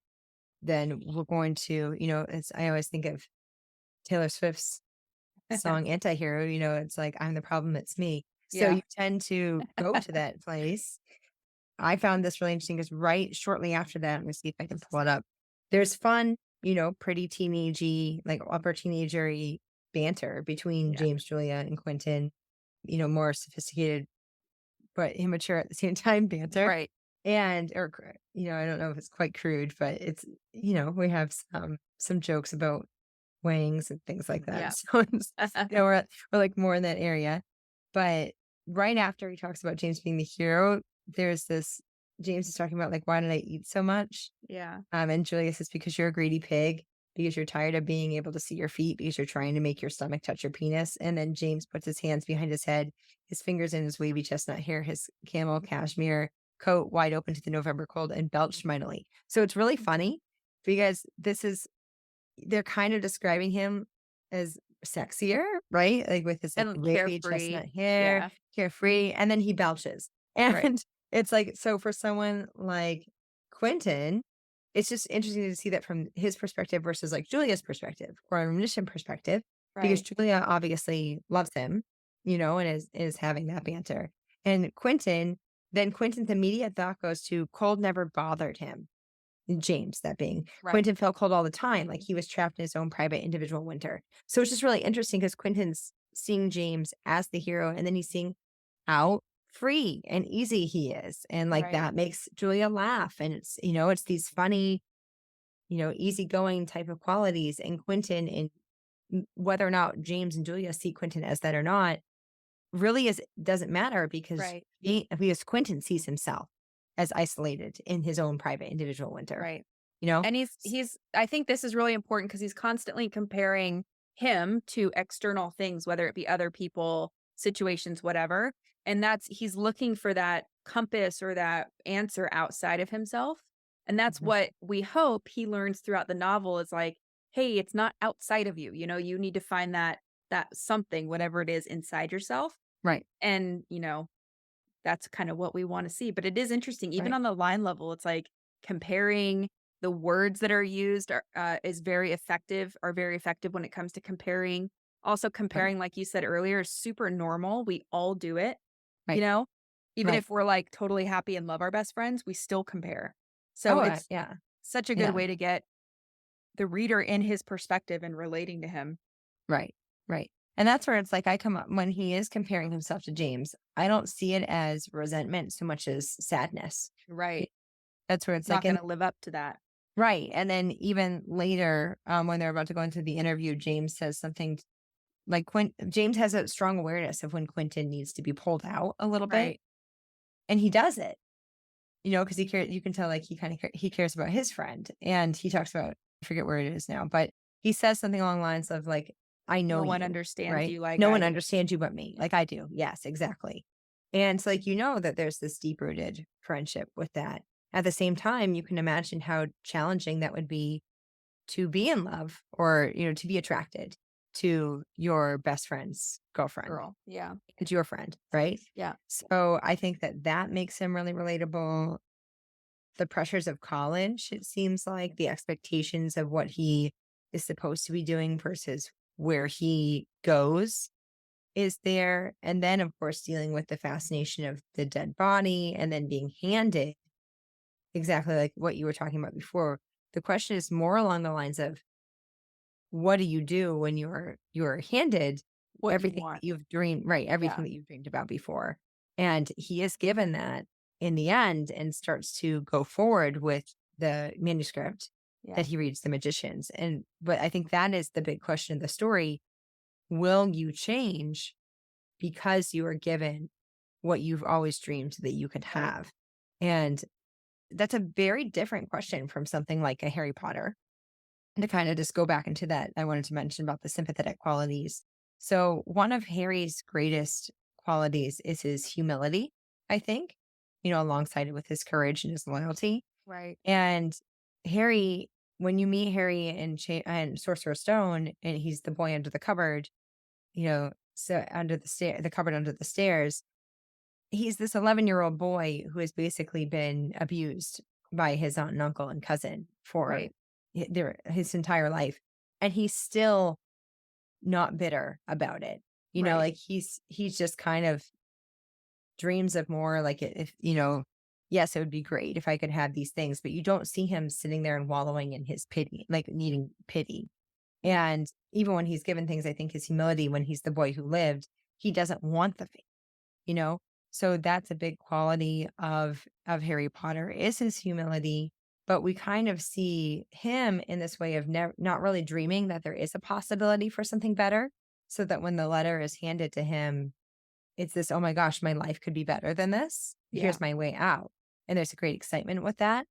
then we're going to, I always think of Taylor Swift's song Anti-Hero, it's like, I'm the problem, it's me. So Yeah. you tend to go to that place. I found this really interesting because right shortly after that, let me see if I can pull it up. There's fun, pretty teenagey, like upper teenagery banter between Yeah. James, Julia, and Quentin, more sophisticated but immature at the same time banter. Right. And I don't know if it's quite crude, but it's we have some jokes about wings and things like that. Yeah. So we're like more in that area. But right after he talks about James being the hero, there's this James is talking about like, why did I eat so much? Yeah. And Julia says, because you're a greedy pig, because you're tired of being able to see your feet, because you're trying to make your stomach touch your penis. And then James puts his hands behind his head, his fingers in his wavy chestnut hair, his camel cashmere coat wide open to the November cold, and belched mightily. So it's really funny because they're kind of describing him as sexier, right? Like with his like And wavy carefree. chestnut hair, Yeah. carefree, and then he belches. Right. And it's like, so for someone like Quentin, it's just interesting to see that from his perspective versus like Julia's perspective or an omniscient perspective, because Right. Julia obviously loves him, and is having that banter. And Quentin's immediate thought goes to cold never bothered him. James, that being. Right. Quentin felt cold all the time, like he was trapped in his own private individual winter. So it's just really interesting because Quentin's seeing James as the hero, and then he's seeing how free and easy he is. And like Right. that makes Julia laugh. And it's these funny, easygoing type of qualities. And Quentin, and whether or not James and Julia see Quentin as that or not, really doesn't matter because Right. because Quentin sees himself as isolated in his own private individual winter, Right. you know? And I think this is really important because he's constantly comparing him to external things, whether it be other people, situations, whatever. And he's looking for that compass or that answer outside of himself. And that's Mhm. what we hope he learns throughout the novel is like, hey, it's not outside of you. You need to find that something, whatever it is inside yourself. Right, And, that's kind of what we want to see. But it is interesting, even right, on the line level, it's like comparing the words that are used are very effective when it comes to comparing. Also, right, comparing, like you said earlier, is super normal. We all do it, you right, know, even right. if we're like totally happy and love our best friends, we still compare. So Oh, it's yeah, such a good yeah, way to get the reader in his perspective and relating to him. right, right. And that's where it's like I come up when he is comparing himself to James, I don't see it as resentment so much as sadness. Y Right. That's where It's it's not like, going and to live up to that. right, and then even later, when they're about to go into the interview, James says something like James has a strong awareness of when Quentin needs to be pulled out a little bit, Right. and he does it. Because he cares, you can tell like he kind of he cares about his friend, and he talks about, I forget where it is now, but he says something along the lines of like, "I know No one you, understands right? you like No I one do. understands you but me, like I do." Yes, exactly. And so like that there's this deep rooted friendship with that. At the same time, you can imagine how challenging that would be to be in love or to be attracted to your best friend's girlfriend Girl. Yeah. and your friend, right? Yeah. So I think that makes him really relatable. The pressures of college, it seems like the expectations of what he is supposed to be doing versus where he goes is there. And then, of course, dealing with the fascination of the dead body and then being handed exactly like what you were talking about before. The question is more along the lines of what do you do when you're handed What you everything want. that you've dreamed, right? Yeah. Everything that you've dreamed about before. And he is given that in the end and starts to go forward with the manuscript Yeah. that he reads the magicians. But I think that is the big question of the story. Will you change because you are given what you've always dreamed that you could Right. have? And that's a very different question from something like a Harry Potter. And to kind of just go back into that, I wanted to mention about the sympathetic qualities. So, one of Harry's greatest qualities is his humility, I think, alongside it with his courage and his loyalty. Right. And Harry, when you meet Harry and Sorcerer's Stone, and he's the boy under the cupboard, so under the cupboard under the stairs, he's this 11-year-old boy who has basically been abused by his aunt and uncle and cousin for Right. his entire life. And he's still not bitter about it. Right. Like he's just kind of dreams of more like if, yes, it would be great if I could have these things, but you don't see him sitting there and wallowing in his pity, like needing pity. And even when he's given things, I think his humility when he's the boy who lived, he doesn't want the thing, you know? So that's a big quality of Harry Potter is his humility, but we kind of see him in this way of never not really dreaming that there is a possibility for something better, so that when the letter is handed to him, it's this, oh my gosh, my life could be better than this. Yeah. Here's my way out. And there's a great excitement with that.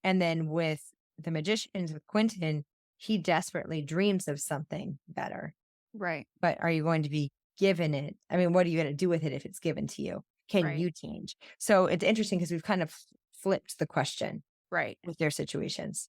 And then with the magicians with Quentin, he desperately dreams of something better. Right. But are you going to be given it? I mean, what are you going to do with it if it's given to you? Can Right. you change? So it's interesting because we've kind of flipped the question Right. with their situations.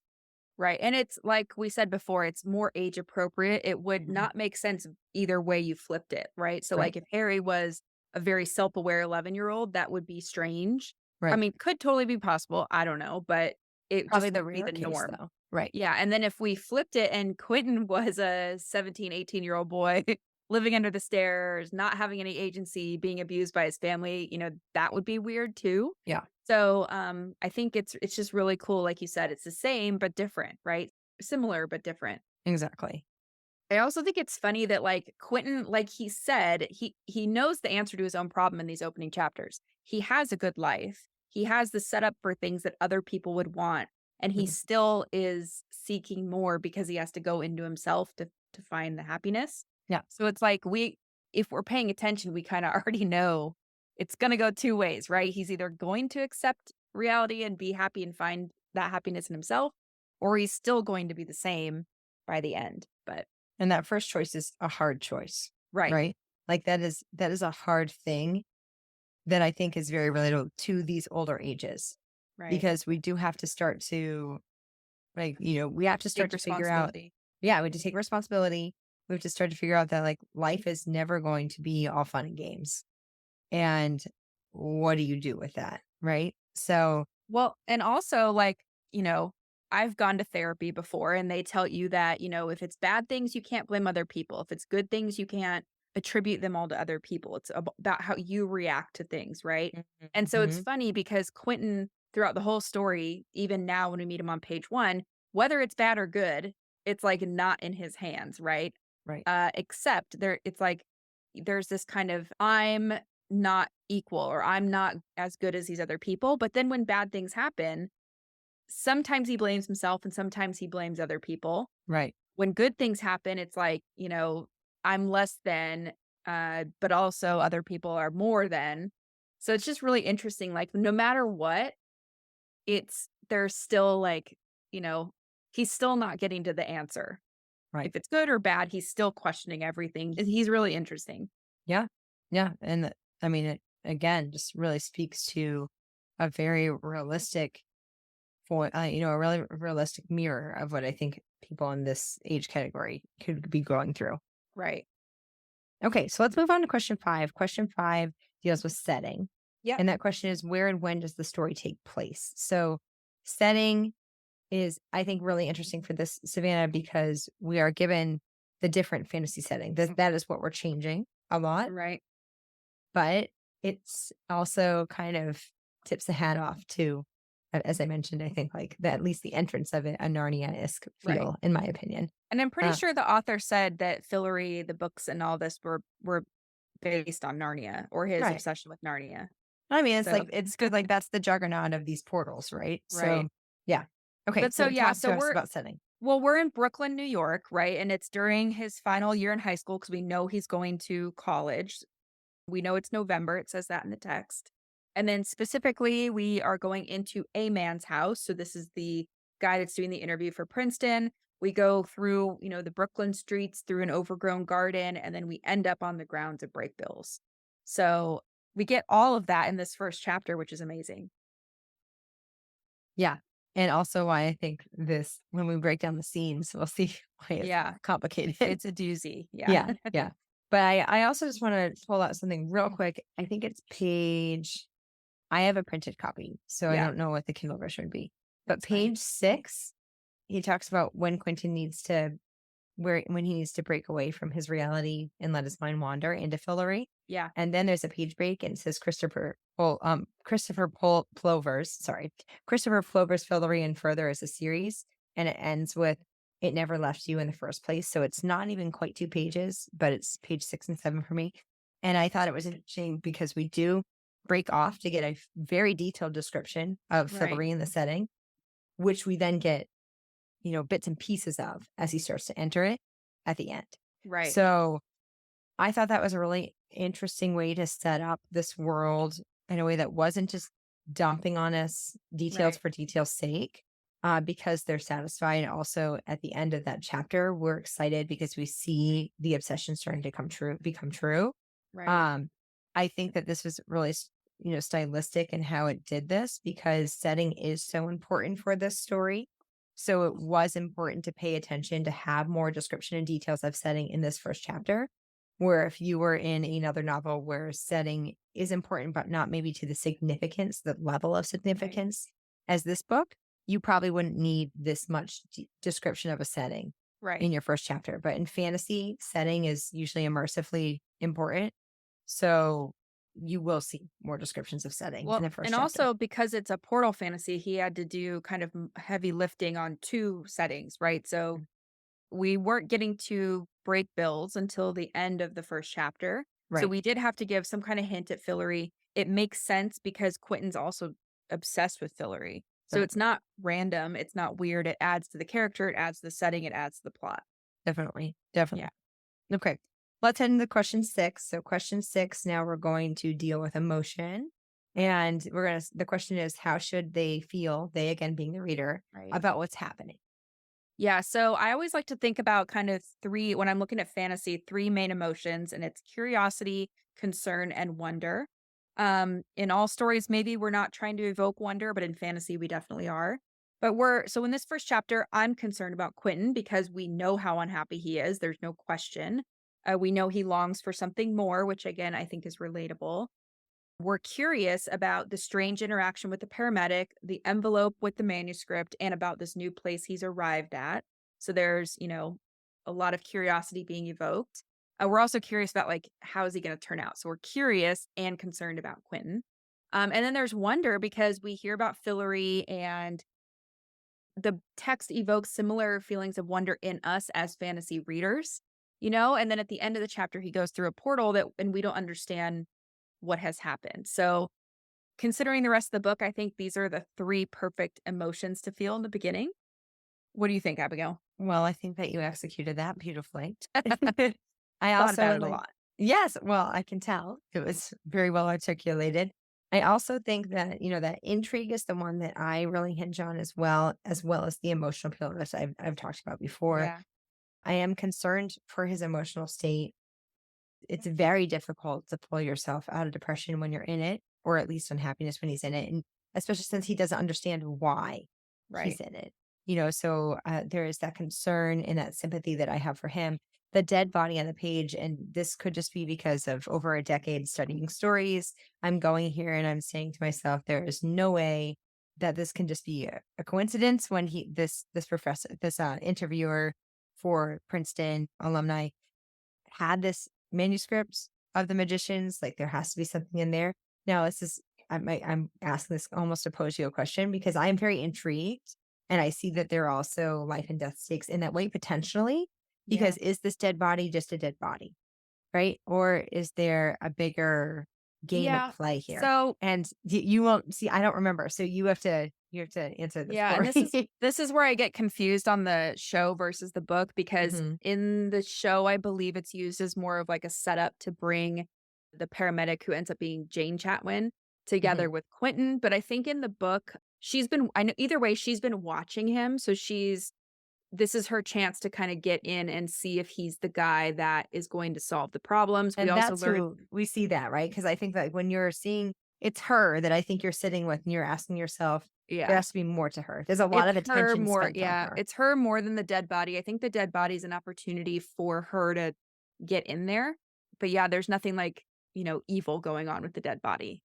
Right. And it's like we said before, it's more age appropriate. It would Mhm. not make sense either way you flipped it. Right. So, Right. like, if Harry was a very self aware 11-year-old, that would be strange. I Right. mean, could totally be possible. I don't know, but it Probably just the wouldn't be rare the case, norm. though. Right. Yeah. And then if we flipped it and Quentin was a 17, 18-year-old boy living under the stairs, not having any agency, being abused by his family, that would be weird too. Yeah. So, I think it's just really cool, like you said, it's the same but different, right? Similar but different. Exactly. I also think it's funny that, like, Quentin, like he said, he knows the answer to his own problem in these opening chapters. He has a good life. He has the setup for things that other people would want, and he Mhm. still is seeking more because he has to go into himself to find the happiness. Yeah. So it's like if we're paying attention, we kind of already know it's going to go two ways, right? He's either going to accept reality and be happy and find that happiness in himself, or he's still going to be the same by the end. But And that first choice is a hard choice, right. right? Like that is a hard thing that I think is very relatable to these older ages Right. because we do have to start to like, we have to start Take to figure out, responsibility. yeah, we have to take responsibility. We have to start to figure out that like life is never going to be all fun and games. And what do you do with that? Right. So, Well, and also, like, I've gone to therapy before and they tell you that, if it's bad things, you can't blame other people. If it's good things, you can't attribute them all to other people. It's about how you react to things, right? And so it's mhm, funny because Quentin, throughout the whole story, even now when we meet him on page one, whether it's bad or good, it's like not in his hands, right? right, Except it's like there's this kind of I'm not equal or I'm not as good as these other people. But then when bad things happen, sometimes he blames himself and sometimes he blames other people. right, When good things happen, it's like, I'm less than, but also other people are more than. So it's just really interesting. Like, no matter what, there's still like, you know, he's still not getting to the answer. right. If it's good or bad, he's still questioning everything. He's really interesting. Yeah. Yeah. And I mean, it again just really speaks to a very realistic a really realistic mirror of what I think people in this age category could be going through. Right. Okay, so let's move on to question 5. Question 5 deals with setting. Yep. And that question is where and when does the story take place? So, setting is, I think, really interesting for this, Savannah, because we are given the different fantasy setting. That is what we're changing a lot, Right. but it's also kind of tips the hat off to, as I mentioned, I think like at least the entrance of it, a Narnia-esque Right. feel, in my opinion. And I'm pretty Uh, sure the author said that Fillory, the books and all this were based on Narnia or his right. obsession with Narnia. I mean, it's So, like it's good, like, that's the juggernaut of these portals, right? right. So, yeah. Okay, But so so yeah, talk so to us about setting. we're in Brooklyn, New York, right? And it's during his final year in high school because we know he's going to college. We know it's November. It says that in the text. And then specifically, we are going into a man's house. So this is the guy that's doing the interview for Princeton. We go through, the Brooklyn streets through an overgrown garden, and then we end up on the grounds of Break Bills. So we get all of that in this first chapter, which is amazing. Yeah, and also why I think this when we break down the scenes, we'll see why it's Yeah, complicated. it's a doozy. Yeah. Yeah, yeah. But I also just want to pull out something real quick. I think it's I have a printed copy, so I Yeah, don't know what the Kindle version would be. But that's fine. page 6, he talks about when Quentin needs to when he needs to break away from his reality and let his mind wander into Fillory. Yeah, And then there's a page break and it says Christopher Plover's Fillory and Further is a series. And it ends with it never left you in the first place. So it's not even quite 2 pages, but it's page 6 and 7 for me. And I thought it was interesting because we do break off to get a very detailed description of right, Fillory in the setting, which we then get bits and pieces of as he starts to enter it at the end. right, So I thought that was a really interesting way to set up this world in a way that wasn't just dumping on us details right, for detail's sake, because they're satisfied. And also at the end of that chapter, we're excited because we see the obsession starting to become true. right. Um, I think that this was really, stylistic in how it did this because setting is so important for this story. So it was important to pay attention to have more description and details of setting in this first chapter. Where if you were in another novel where setting is important, but not maybe to the significance, the level of Right, significance as this book, you probably wouldn't need this much description of a setting right. in your first chapter. But in fantasy, setting is usually immersively important. So you will see more descriptions of setting in Well, the first and chapter. also because it's a portal fantasy, he had to do kind of heavy lifting on 2 settings, right? So we weren't getting to break bills until the end of the first chapter. So Right. we did have to give some kind of hint at Fillory. It makes sense because Quentin's also obsessed with Fillory. So Right. it's not random, it's not weird. It adds to the character, it adds to the setting, it adds to the plot. Definitely. Yeah. Definitely. Okay. Let's head into question 6. So question 6, now we're going to deal with emotion. And the question is, how should they feel, they again being the reader, Right. about what's happening? Yeah, so I always like to think about kind of 3 when I'm looking at fantasy, 3 main emotions, and it's curiosity, concern, and wonder. In all stories, maybe we're not trying to evoke wonder, but in fantasy, we definitely are. But so in this first chapter, I'm concerned about Quentin because we know how unhappy he is. There's no question. We know he longs for something more, which again, I think is relatable. We're curious about the strange interaction with the paramedic, the envelope with the manuscript, and about this new place he's arrived at. So there's, a lot of curiosity being evoked. We're also curious about like how is he going to turn out. So we're curious and concerned about Quentin. And then there's wonder because we hear about Fillory and the text evokes similar feelings of wonder in us as fantasy readers, and then at the end of the chapter, he goes through a portal and we don't understand what has happened. So considering the rest of the book, I think these are the 3 perfect emotions to feel in the beginning. What do you think, Abigail? Well, I think that you executed that beautifully. I Thought also about would it a like, lot. yes, well, I can tell it was very well articulated. I also think that, that intrigue is the one that I really hinge on as well as the emotional appeal that I've talked about before. Yeah, I am concerned for his emotional state. It's very difficult to pull yourself out of depression when you're in it, or at least unhappiness when he's in it. And especially since he doesn't understand why right. he's in it, so there is that concern and that sympathy that I have for him. The dead body on the page, and this could just be because of over a decade studying stories. I'm going here and I'm saying to myself, there is no way that this can just be a coincidence when this professor, this interviewer for Princeton alumni had this manuscript of the magicians, like there has to be something in there. Now, I'm asking this almost to pose you a question because I am very intrigued and I see that there are also life and death stakes in that way potentially. Yeah. Because is this dead body just a dead body? Right? Or is there a bigger game at Yeah. play here? So, And you won't see, I don't remember. So you have to answer this yeah, for and this is me. this is where I get confused on the show versus the book because Mhm. in the show, I believe it's used as more of like a setup to bring the paramedic who ends up being Jane Chatwin Mhm. together with Quentin. But I think in the book, I know either way, she's been watching him. So this is her chance to kind of get in and see if he's the guy that is going to solve the problems. We And also that's learn, who we see that, right? Because I think that when you're seeing it's her that I think you're sitting with and you're asking yourself, there yeah, has to be more to her. There's a lot it's of her attention more. spent on Yeah, her. it's her more than the dead body. I think the dead body is an opportunity for her to get in there. but yeah, there's nothing like, evil going on with the dead body.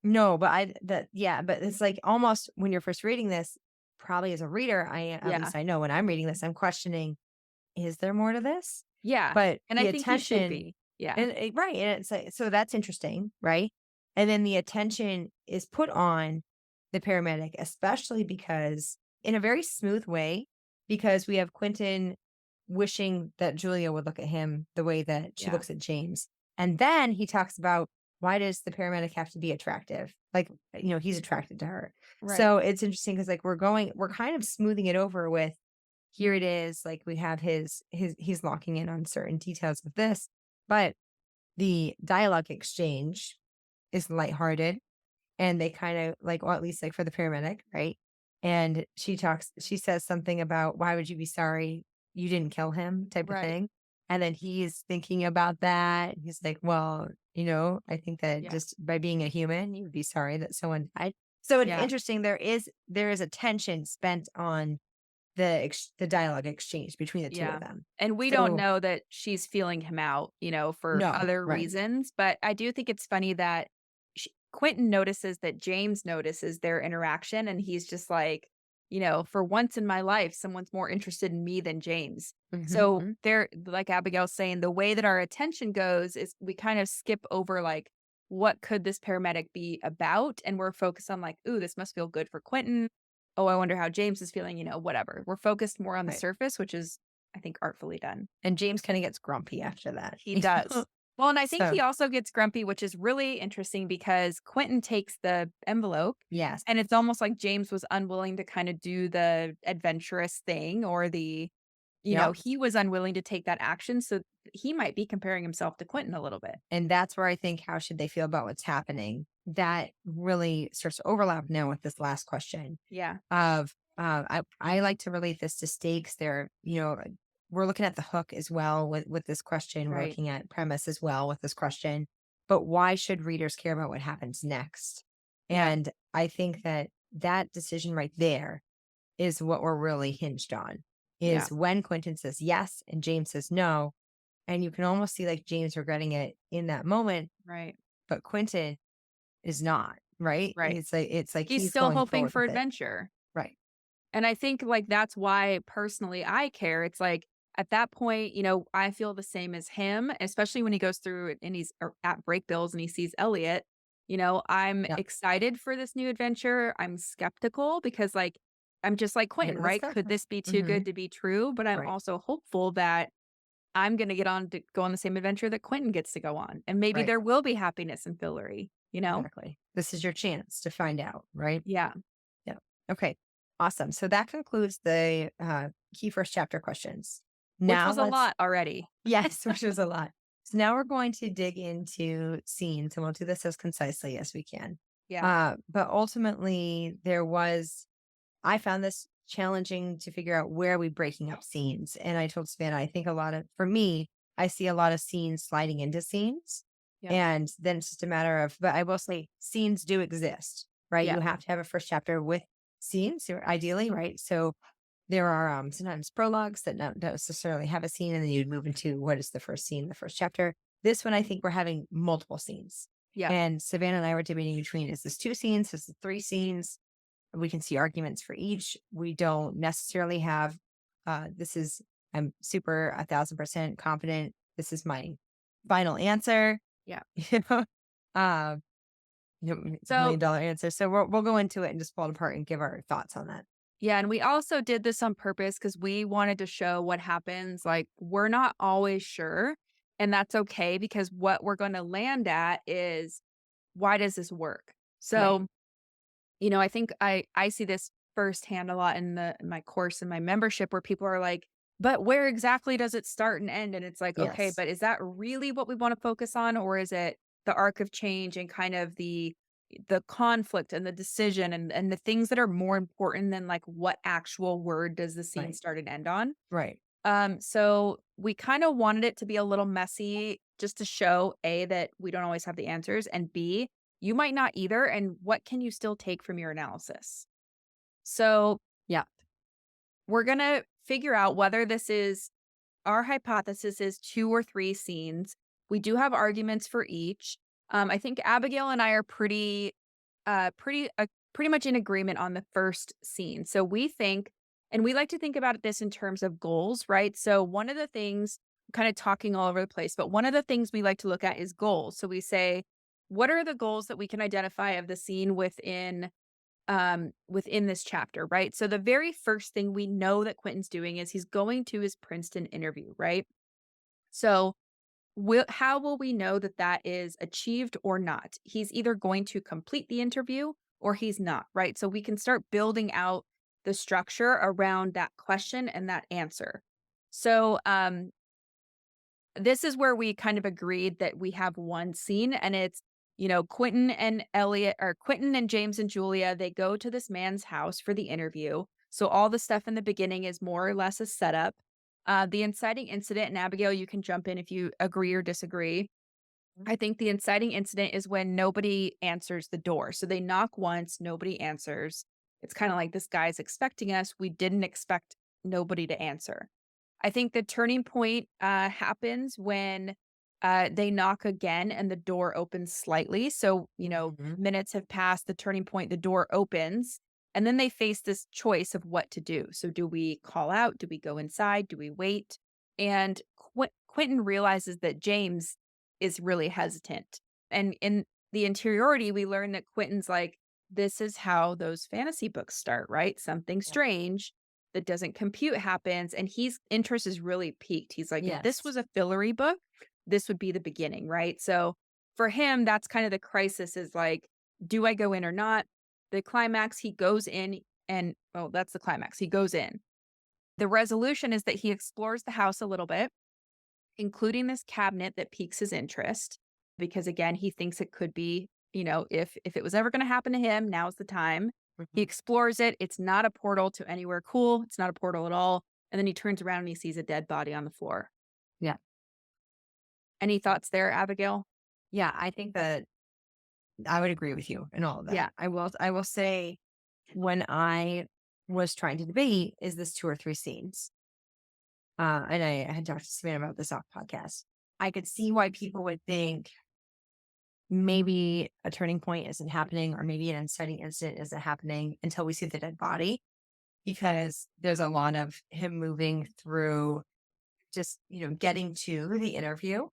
No, but but it's like almost when you're first reading this, probably as a reader, at Yeah. least I know when I'm reading this, I'm questioning, is there more to this? Yeah. But And I the think you should attention be. Yeah. and right, and it's like, so that's interesting, right? And then the attention is put on the paramedic, especially because in a very smooth way, because we have Quentin wishing that Julia would look at him the way that she Yeah. looks at James. And then he talks about, why does the paramedic have to be attractive? Like, he's attracted to her. Right. So it's interesting because like we're kind of smoothing it over with, here it is, like we have he's locking in on certain details of this, but the dialogue exchange is lighthearted, and they kind of like, well, at least like for the paramedic, right? And she says something about, why would you be sorry you didn't kill him, type of Right. thing. And then he's thinking about that. He's like, well, I think that Yeah. just by being a human, you would be sorry that someone died. So it's Yeah. interesting. There is attention spent on the dialogue exchange between the two of Yeah. them. And we don't So know that she's feeling him out, for no, other right. reasons, but I do think it's funny that Quentin notices that James notices their interaction, and he's just like, for once in my life, someone's more interested in me than James. So Hmm. they're like Abigail's saying, the way that our attention goes is we kind of skip over like, what could this paramedic be about? And we're focused on like, ooh, this must feel good for Quentin. Oh, I wonder how James is feeling, whatever. We're focused more on the Right. surface, which is, I think, artfully done. And James kind of gets grumpy after that. He does. Well, and I think So he also gets grumpy, which is really interesting because Quentin takes the envelope yes, and it's almost like James was unwilling to kind of do the adventurous thing or yep. he was unwilling to take that action. So he might be comparing himself to Quentin a little bit. And that's where I think, how should they feel about what's happening? That really starts to overlap now with this last question Yeah. of, I like to relate this to stakes. There, we're looking at the hook as well with this question. We're Right. looking at premise as well with this question. But why should readers care about what happens next? Yeah. And I think that decision right there is what we're really hinged on. Yeah. Is when Quentin says yes and James says no, and you can almost see like James regretting it in that moment, Right. but Quentin is not, right? Right. It's like He's he's still going hoping forward for with it. adventure. Right. And I think, like, that's why personally I care. It's like, at that point, I feel the same as him, especially when he goes through it and he's at break bills and he sees Elliot. I'm Yeah. excited for this new adventure. I'm skeptical because, like, I'm just like Quentin, Let's right? go. Could this be too Hmm. good to be true? But I'm Right. also hopeful that I'm going to go on the same adventure that Quentin gets to go on. And maybe Right. there will be happiness and Fillory. Exactly. This is your chance to find out, right? Yeah. Yeah. Okay. Awesome. So that concludes the key first chapter questions. Which Now was a let's lot already. yes, which was a lot. So now we're going to dig into scenes, and we'll do this as concisely as we can. Yeah. But ultimately, I found this challenging to figure out where are we breaking up scenes. And I told Savannah, I think for me, I see a lot of scenes sliding into scenes. Yeah. And then it's just a matter of, but I will say scenes do exist, right? Yeah. You have to have a first chapter with scenes, ideally, right? So there are sometimes prologues that don't necessarily have a scene, and then you'd move into what is the first scene, the first chapter. This one, I think we're having multiple scenes. Yeah. And Savannah and I were debating between, is this two scenes? Is it three scenes? We can see arguments for each. We don't necessarily have, I'm super 1,000% confident. This is my final answer. Yeah. You know, uh, So $1 million answer. So we'll go into it and just pull it apart and give our thoughts on that. yeah, and we also did this on purpose because we wanted to show what happens. Like, we're not always sure, and that's okay because what we're going to land at is why does this work? Right. So, I think I see this firsthand a lot in my course and my membership where people are like, but where exactly does it start and end? And it's like, okay, Yes. but is that really what we want to focus on, or is it the arc of change and kind of the conflict and the decision and the things that are more important than like what actual word does the scene Right. start and end on? Right. So we kind of wanted it to be a little messy just to show A, that we don't always have the answers, and B, you might not either. And what can you still take from your analysis? So Yeah. we're going to figure out whether this is our hypothesis is two or three scenes. We do have arguments for each. I think Abigail and I are pretty much in agreement on the first scene. So we think, and we like to think about this in terms of goals, right? So one of the things, kind of talking all over the place, but one of the things we like to look at is goals. So we say, what are the goals that we can identify of the scene within this chapter, right? So the very first thing we know that Quentin's doing is he's going to his Princeton interview, right? So how will we know that that is achieved or not? He's either going to complete the interview or he's not, right? So we can start building out the structure around that question and that answer. So this is where we kind of agreed that we have one scene, and it's, Quentin and James and Julia, they go to this man's house for the interview. So all the stuff in the beginning is more or less a setup. The inciting incident, and Abigail, you can jump in if you agree or disagree. I think the inciting incident is when nobody answers the door. So they knock once, nobody answers. It's kind of like this guy's expecting us. We didn't expect nobody to answer. I think the turning point happens when they knock again and the door opens slightly. So, Mhm. minutes have passed, the turning point, the door opens, and then they face this choice of what to do. So, do we call out? Do we go inside? Do we wait? And Quentin realizes that James is really hesitant. And in the interiority, we learn that Quentin's like, this is how those fantasy books start, right? Something Yeah. strange that doesn't compute happens. And he's interest is really piqued. He's like, if this Yes. was a fillery book, this would be the beginning, right? So for him, that's kind of the crisis is like, do I go in or not? The climax, he goes in and, oh, that's the climax. He goes in. The resolution is that he explores the house a little bit, including this cabinet that piques his interest because again, he thinks it could be, if it was ever going to happen to him, now's the time. He Mhm. explores it. It's not a portal to anywhere cool. It's not a portal at all. And then he turns around and he sees a dead body on the floor. Yeah. Any thoughts there, Abigail? Yeah, I think that I would agree with you in all of Yeah. that. I will say when I was trying to debate, is this 2 or 3 scenes? And I had talked to Savannah about this off podcast. I could see why people would think maybe a turning point isn't happening, or maybe an inciting incident isn't happening until we see the dead body, because there's a lot of him moving through just, getting to the interview,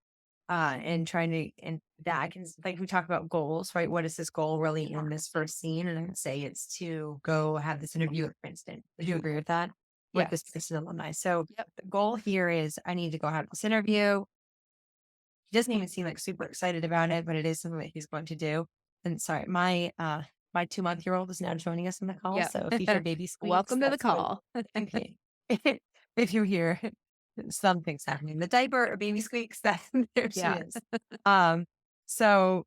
and trying to, and that can, like, we talk about goals, right? What is his goal really in this first scene? And I would say it's to go have this interview at Princeton. Would you agree with that? With this Yes. Princeton alumni. So Yep. the goal here is I need to go have this interview. He doesn't even seem like super excited about it, but it is something that he's going to do. And sorry, my 2-month-old is now joining us in the call. Yep. So if you hear baby squeaks, Welcome to the that's what call. okay. If you hear something's happening, the diaper or baby squeaks, that there she Yeah. is. Um, so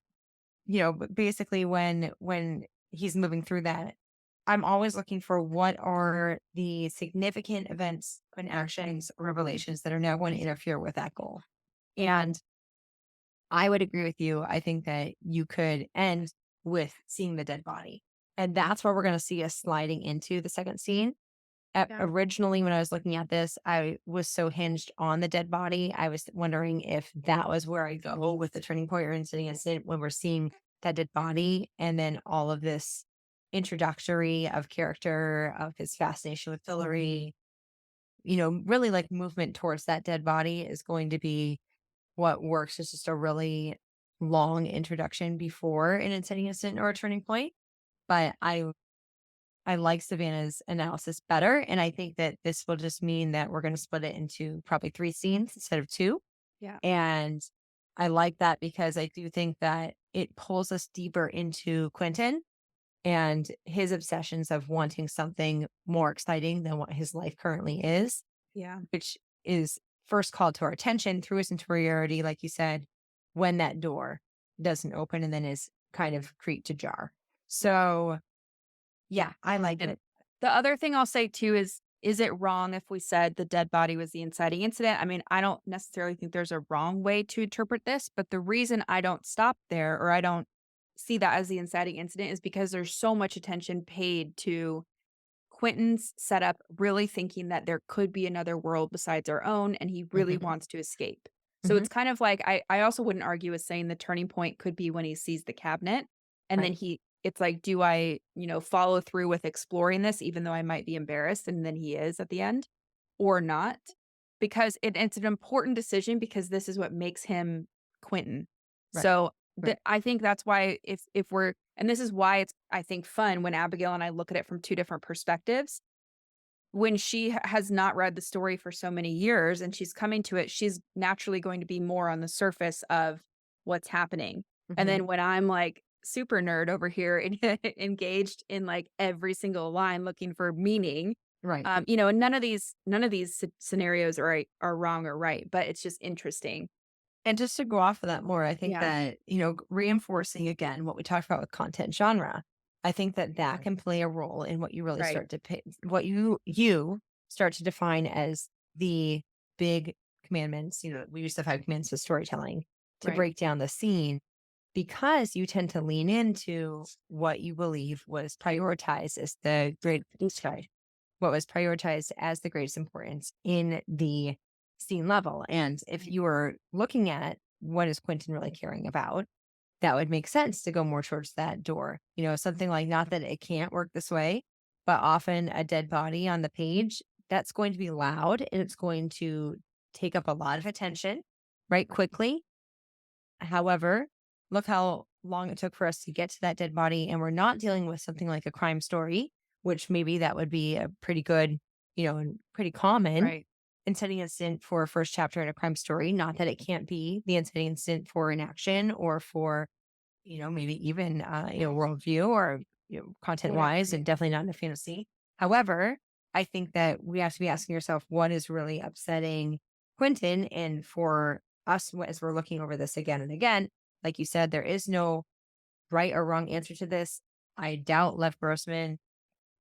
but basically when he's moving through that, I'm always looking for what are the significant events and actions or revelations that are now going to interfere with that goal. And I would agree with you. I think that you could end with seeing the dead body. And that's where we're going to see us sliding into the second scene. Yeah. Originally, when I was looking at this, I was so hinged on the dead body. I was wondering if that was where I go with the turning point or incident when we're seeing that dead body. And then all of this introductory of character, of his fascination with Hillary, really like movement towards that dead body is going to be what works as just a really long introduction before an inciting incident or a turning point. But I like Savannah's analysis better. And I think that this will just mean that we're going to split it into probably 3 scenes instead of 2. Yeah. And I like that because I do think that it pulls us deeper into Quentin and his obsessions of wanting something more exciting than what his life currently is, Yeah. which is first called to our attention through his interiority, like you said, when that door doesn't open and then is kind of creaked ajar. So, yeah, I like And it. the other thing I'll say too is it wrong if we said the dead body was the inciting incident? I mean, I don't necessarily think there's a wrong way to interpret this, but the reason I don't stop there or I don't see that as the inciting incident is because there's so much attention paid to Quentin's setup, really thinking that there could be another world besides our own, and he really Mhm. wants to escape. So Hmm. it's kind of like I also wouldn't argue with saying the turning point could be when he sees the cabinet and then Right. it's like, do I, follow through with exploring this even though I might be embarrassed and then he is at the end or not? Because it's an important decision because this is what makes him Quentin. Right. So Right. I think that's why if we're and this is why it's I think fun when Abigail and I look at it from two different perspectives when she has not read the story for so many years and she's coming to it, she's naturally going to be more on the surface of what's happening. And Hmm. then when I'm like super nerd over here and engaged in like every single line looking for meaning, Right. and none of these scenarios are wrong or right, but it's just interesting. And just to go off of that more, I think Yeah, that, reinforcing again what we talked about with content genre, I think that that can play a role in what you really right, start to pay, what you start to define as the big commandments. We use the 5 commandments of storytelling to right, break down the scene because you tend to lean into what you believe was prioritized as the great sorry, what was prioritized as the greatest importance in the scene level. And if right, you were looking at what is Quentin really caring about, that would make sense to go more towards that door. Something like, not that it can't work this way, but often a dead body on the page, that's going to be loud and it's going to take up a lot of attention right quickly. However, look how long it took for us to get to that dead body. And we're not dealing with something like a crime story, which maybe that would be a pretty good, and pretty common right. inciting incident for a first chapter in a crime story. Not that it can't be the inciting incident for an action or for, maybe even, worldview or, content wise, and definitely not in a fantasy. However, I think that we have to be asking yourself what is really upsetting Quentin. And for us, as we're looking over this again and again, like you said, there is no right or wrong answer to this. I doubt Lev Grossman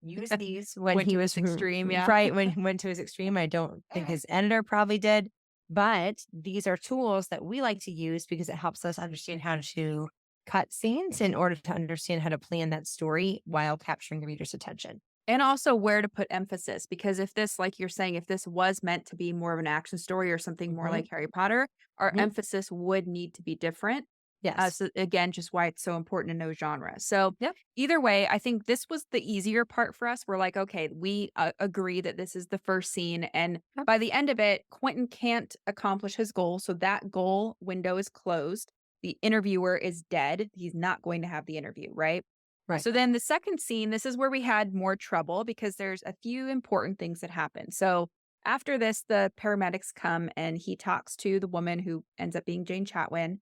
used these when Went he to was this extreme, yeah. right, when he went to his extreme. I don't think his editor probably did, but these are tools that we like to use because it helps us understand how to cut scenes in order to understand how to plan that story while capturing the reader's attention. And also where to put emphasis, because if this, like you're saying, if this was meant to be more of an action story or something more Hmm. like Harry Potter, our Hmm. emphasis would need to be different. Yes. So again, just why it's so important to know genre. So Yep. either way, I think this was the easier part for us. We're like, okay, we agree that this is the first scene, and Yep. by the end of it, Quentin can't accomplish his goal, so that goal window is closed. The interviewer is dead. He's not going to have the interview, right? Right. So then the second scene, this is where we had more trouble because there's a few important things that happen. So after this, the paramedics come and he talks to the woman who ends up being Jane Chatwin.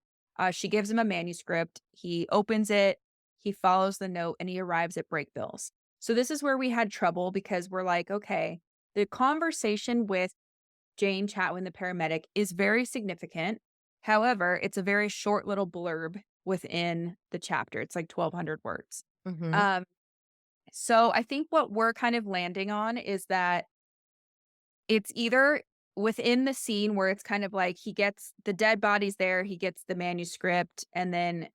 She gives him a manuscript. He opens it, he follows the note, and he arrives at Breakbills. So this is where we had trouble because we're like, okay, the conversation with Jane Chatwin, the paramedic, is very significant. However, it's a very short little blurb within the chapter. It's like 1,200 words. Hmm. Um, so I think what we're kind of landing on is that it's either within the scene where it's kind of like he gets the dead bodies there, he gets the manuscript, and then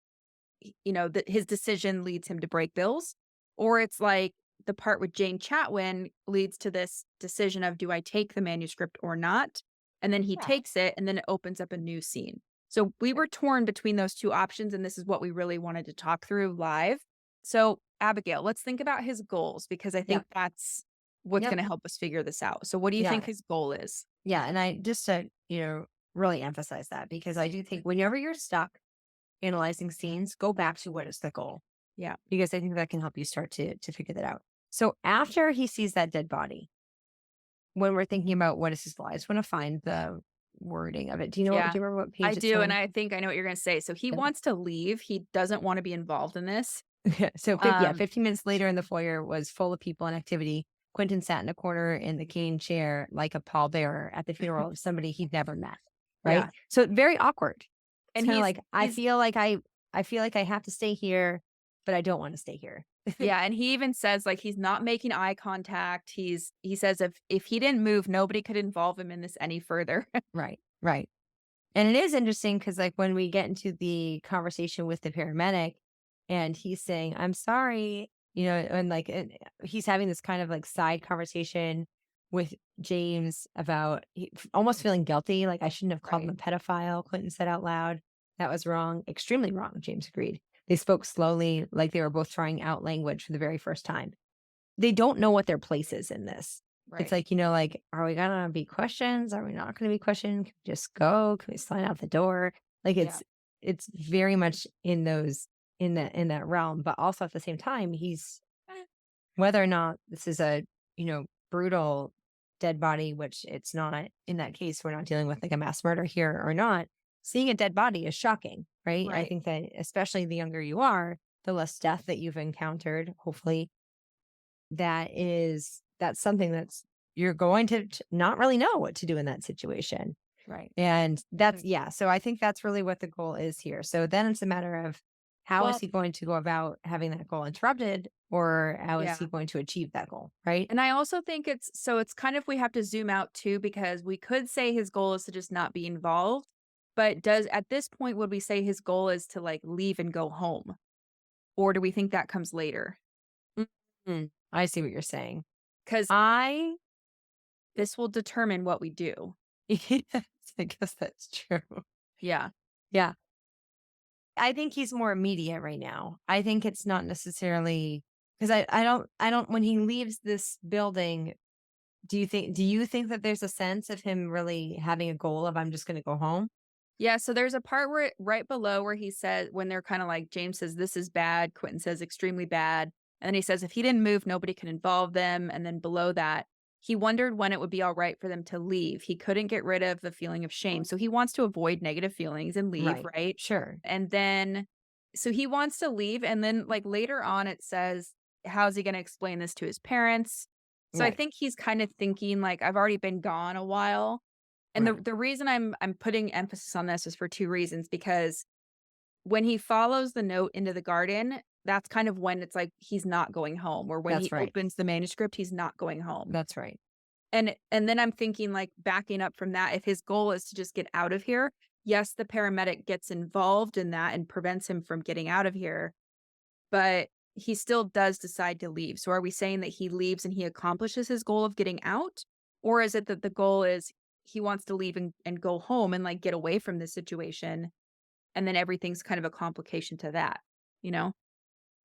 his decision leads him to break bills, or it's like the part with Jane Chatwin leads to this decision of do I take the manuscript or not? And then he Yeah. takes it and then it opens up a new scene. So we were torn between those two options and this is what we really wanted to talk through live. So Abigail, let's think about his goals because I Yep. think that's what's going Yep. to help us figure this out. So what do you Yeah. think his goal is? Yeah. And I just to, really emphasize that because I do think whenever you're stuck analyzing scenes, go back to what is the goal Yeah. because I think that can help you start to figure that out. So after he sees that dead body, when we're thinking about what is his goal, I just want to find the wording of it. Do Yeah. you remember what I page it's do, and on? I think I know what you're gonna say. So he Yeah. wants to leave. He doesn't wanna be involved in this. Yeah. So Um, 15 minutes later in the foyer was full of people and activity. Quentin sat in a corner in the cane chair like a pallbearer at the funeral of somebody he'd never met. Right. yeah, So very awkward. It's and kind of like he's I feel like I have to stay here, but I don't want to stay here. yeah, and he even says, like, he's not making eye contact. He says if he didn't move, nobody could involve him in this any further. Right. Right. And it is interesting because, like, when we get into the conversation with the paramedic and he's saying, I'm sorry, and like he's having this kind of like side conversation with James about almost feeling guilty. Like, I shouldn't have called him Right. a pedophile. Quentin said out loud. That was wrong, extremely wrong. James agreed. They spoke slowly, like they were both trying out language for the very first time. They don't know what their place is in this. It's Right. like, like, are we gonna be questions? Are we not gonna be questioned? Can we just go? Can we slide out the door? Like, Yeah. it's very much in those in that realm, but also at the same time, he's whether or not this is a, brutal dead body, which it's not in that case, we're not dealing with like a mass murder here or not. Seeing a dead body is shocking, right? I Right. think that especially the younger you are, the less death that you've encountered, hopefully, that's something that's you're going to not really know what to do in that situation. Right. And yeah. So I think that's really what the goal is here. So then it's a matter of how is Well, he going to go about having that goal interrupted, or how is he yeah. going to achieve that goal? Right. And I also think it's kind of we have to zoom out too, because we could say his goal is to just not be involved, but does at this point would we say his goal is to like leave and go home? Or do we think that comes later? I see what you're saying. Because I, this will determine what we do. yes, I guess that's true. Yeah. Yeah. I think he's more immediate right now. I think it's not necessarily because I don't, when he leaves this building, do you think that there's a sense of him really having a goal of I'm just going to go home? Yeah, so there's a part where right below where he said when they're kinda like James says, "This is bad," Quentin says, "Extremely bad," and then he says, "If he didn't move, nobody can involve them," and then below that, he wondered when it would be alright for them to leave. He couldn't get rid of the feeling of shame, so he wants to avoid negative feelings and leave, Right. right? Sure. And then so he wants to leave, and then, like, later on, it says, how's he gonna explain this to his parents? So I Right. think he's kind of thinking, like, "I've already been gone a while." And the Right. the reason I'm putting emphasis on this is for 2 reasons, because when he follows the note into the garden, that's kind of when it's like he's not going home, or when he That's right. opens the manuscript, he's not going home. That's right. And then I'm thinking, like, backing up from that, if his goal is to just get out of here, yes, the paramedic gets involved in that and prevents him from getting out of here, but he still does decide to leave. So are we saying that he leaves and he accomplishes his goal of getting out? Or is it that the goal is he wants to leave and go home and like get away from this situation? And then everything's kind of a complication to that, you know?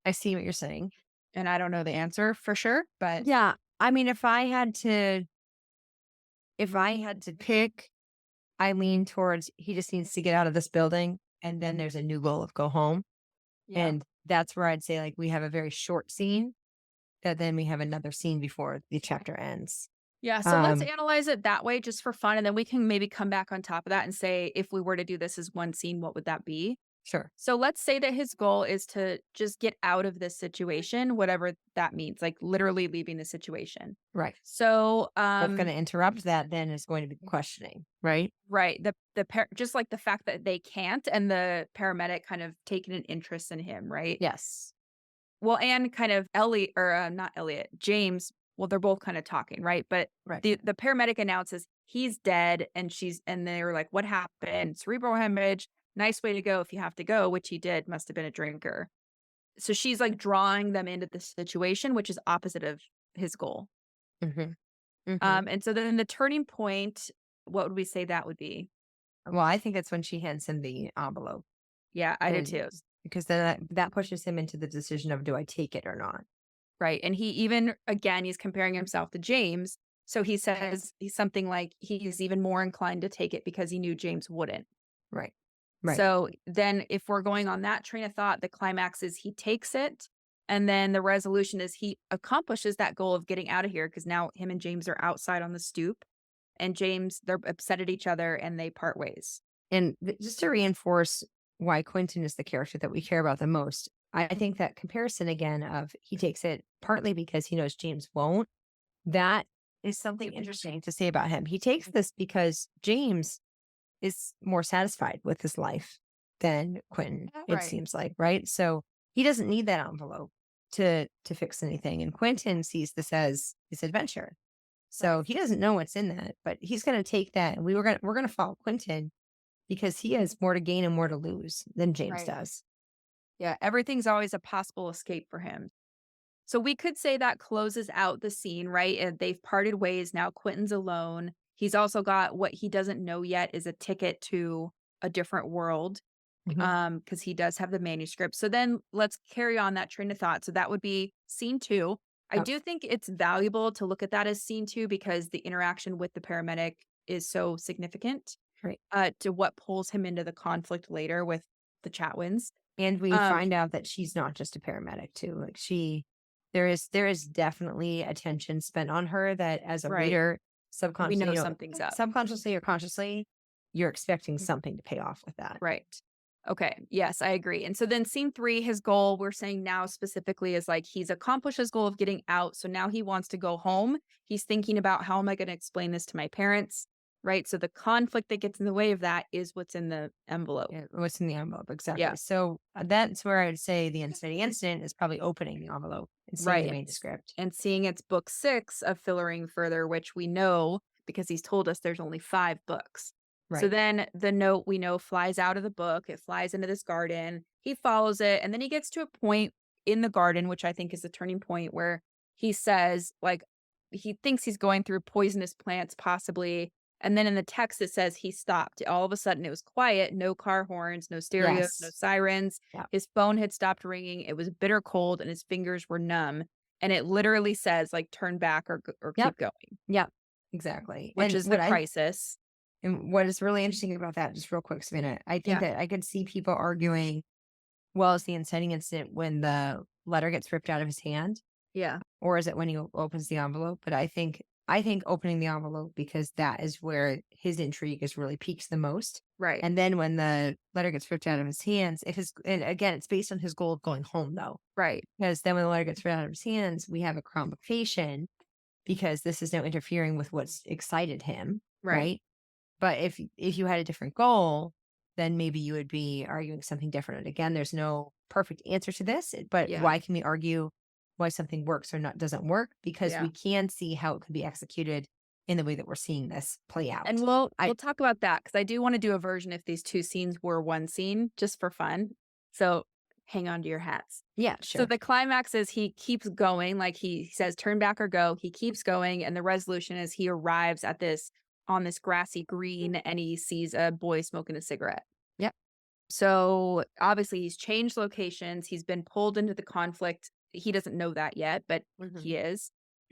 I see what you're saying. And I don't know the answer for sure, but Yeah. I mean, if I had to pick, I lean towards he just needs to get out of this building, and then there's a new goal of go home. yeah. And that's where I'd say, like, we have a very short scene that then we have another scene before the chapter ends. Yeah. So let's Um, analyze it that way just for fun. And then we can maybe come back on top of that and say, if we were to do this as one scene, what would that be? sure. So let's say that his goal is to just get out of this situation, whatever that means, like literally leaving the situation. Right. So, What's going to interrupt that then is going to be questioning, right? right, just like the fact that they can't, and the paramedic kind of taking an interest in him, right? Yes. Well, and kind of Ellie or not Elliot, James. Well, they're both kind of talking, right? But Right. the paramedic announces he's dead, and they were like, "What happened? Cerebral hemorrhage. Nice way to go if you have to go," which he did. Must have been a drinker. So she's, like, drawing them into the situation, which is opposite of his goal. Hmm. Hmm. And so then the turning point, what would we say that would be? Well, I think it's when she hands him the envelope, Yeah, I did and too. because then that pushes him into the decision of do I take it or not? Right, and he even again, he's comparing himself to James, so he says he's something like he's even more inclined to take it because he knew James wouldn't. Right. Right. So then if we're going on that train of thought, the climax is he takes it, and then the resolution is he accomplishes that goal of getting out of here because now him and James are outside on the stoop, and James, they're upset at each other and they part ways. And just to reinforce why Quentin is the character that we care about the most, I think that comparison again of he takes it partly because he knows James won't. That is something interesting to say about him. He takes this because James is more satisfied with his life than Quentin, it Right. seems like, right? So he doesn't need that envelope to fix anything. And Quentin sees this as his adventure. So Right. he doesn't know what's in that, but he's gonna take that. And we're gonna follow Quentin because he has more to gain and more to lose than James Right. does. Yeah, everything's always a possible escape for him. So we could say that closes out the scene, right? And they've parted ways. Now Quentin's alone. He's also got what he doesn't know yet is a ticket to a different world. Mhm. Because he does have the manuscript. So then let's carry on that train of thought. So that would be scene two. I Yep. do think it's valuable to look at that as scene two because the interaction with the paramedic is so significant Right. to what pulls him into the conflict later with the Chatwins. And we Um, find out that she's not just a paramedic too. Like there is definitely attention spent on her that as a right. reader, We subconsciously, know something's up. subconsciously or consciously, you're expecting something to pay off with that. Right. Okay. Yes, I agree. And so then scene three, his goal, we're saying now specifically is like he's accomplished his goal of getting out. So now he wants to go home. He's thinking about how am I going to explain this to my parents? Right. So the conflict that gets in the way of that is what's in the envelope. Yeah, what's in the envelope Yeah. exactly. So that's where I would say the inciting incident is probably opening the envelope and seeing the Right. manuscript. And seeing it's book 6 of Fillering Further, which we know because he's told us there's only 5 books. So Right. then the note we know flies out of the book. It flies into this garden. He follows it. And then he gets to a point in the garden, which I think is the turning point where he says, like, he thinks he's going through poisonous plants, possibly. And then in the text, it says he stopped. All of a sudden, it was quiet, no car horns, no stereos, no Yes. sirens. Yeah. His phone had stopped ringing. It was bitter cold and his fingers were numb. And it literally says, like, "Turn back or Yep. keep going," Yep. Exactly. which is the crisis. And what is really interesting about that, just real quick, Savannah, I think Yeah. that I could see people arguing, well, is the inciting incident when the letter gets ripped out of his hand, Yeah. or is it when he opens the envelope? But I think opening the envelope because that is where his intrigue is really peaks the most. Right. And then when the letter gets ripped out of his hands, and again, it's based on his goal of going home though, Right. because then when the letter gets ripped out of his hands, we have a complication because this is now interfering with what's excited him, Right. right? But if you had a different goal, then maybe you would be arguing something different. And again, there's no perfect answer to this, but Yeah. why can we argue why something works or not doesn't work? Because Yeah. we can see how it could be executed in the way that we're seeing this play out. And we'll I we'll talk about that because I do wanna do a version if these 2 scenes were 1 scene just for fun. So hang on to your hats. yeah, So sure. the climax is he keeps going, like, he says, "Turn back or go." He keeps going, and the resolution is he arrives at this on this grassy green, and he sees a boy smoking a cigarette. Yep. So, obviously, he's changed locations, he's been pulled into the conflict. He doesn't know that yet, but Hmm. he is.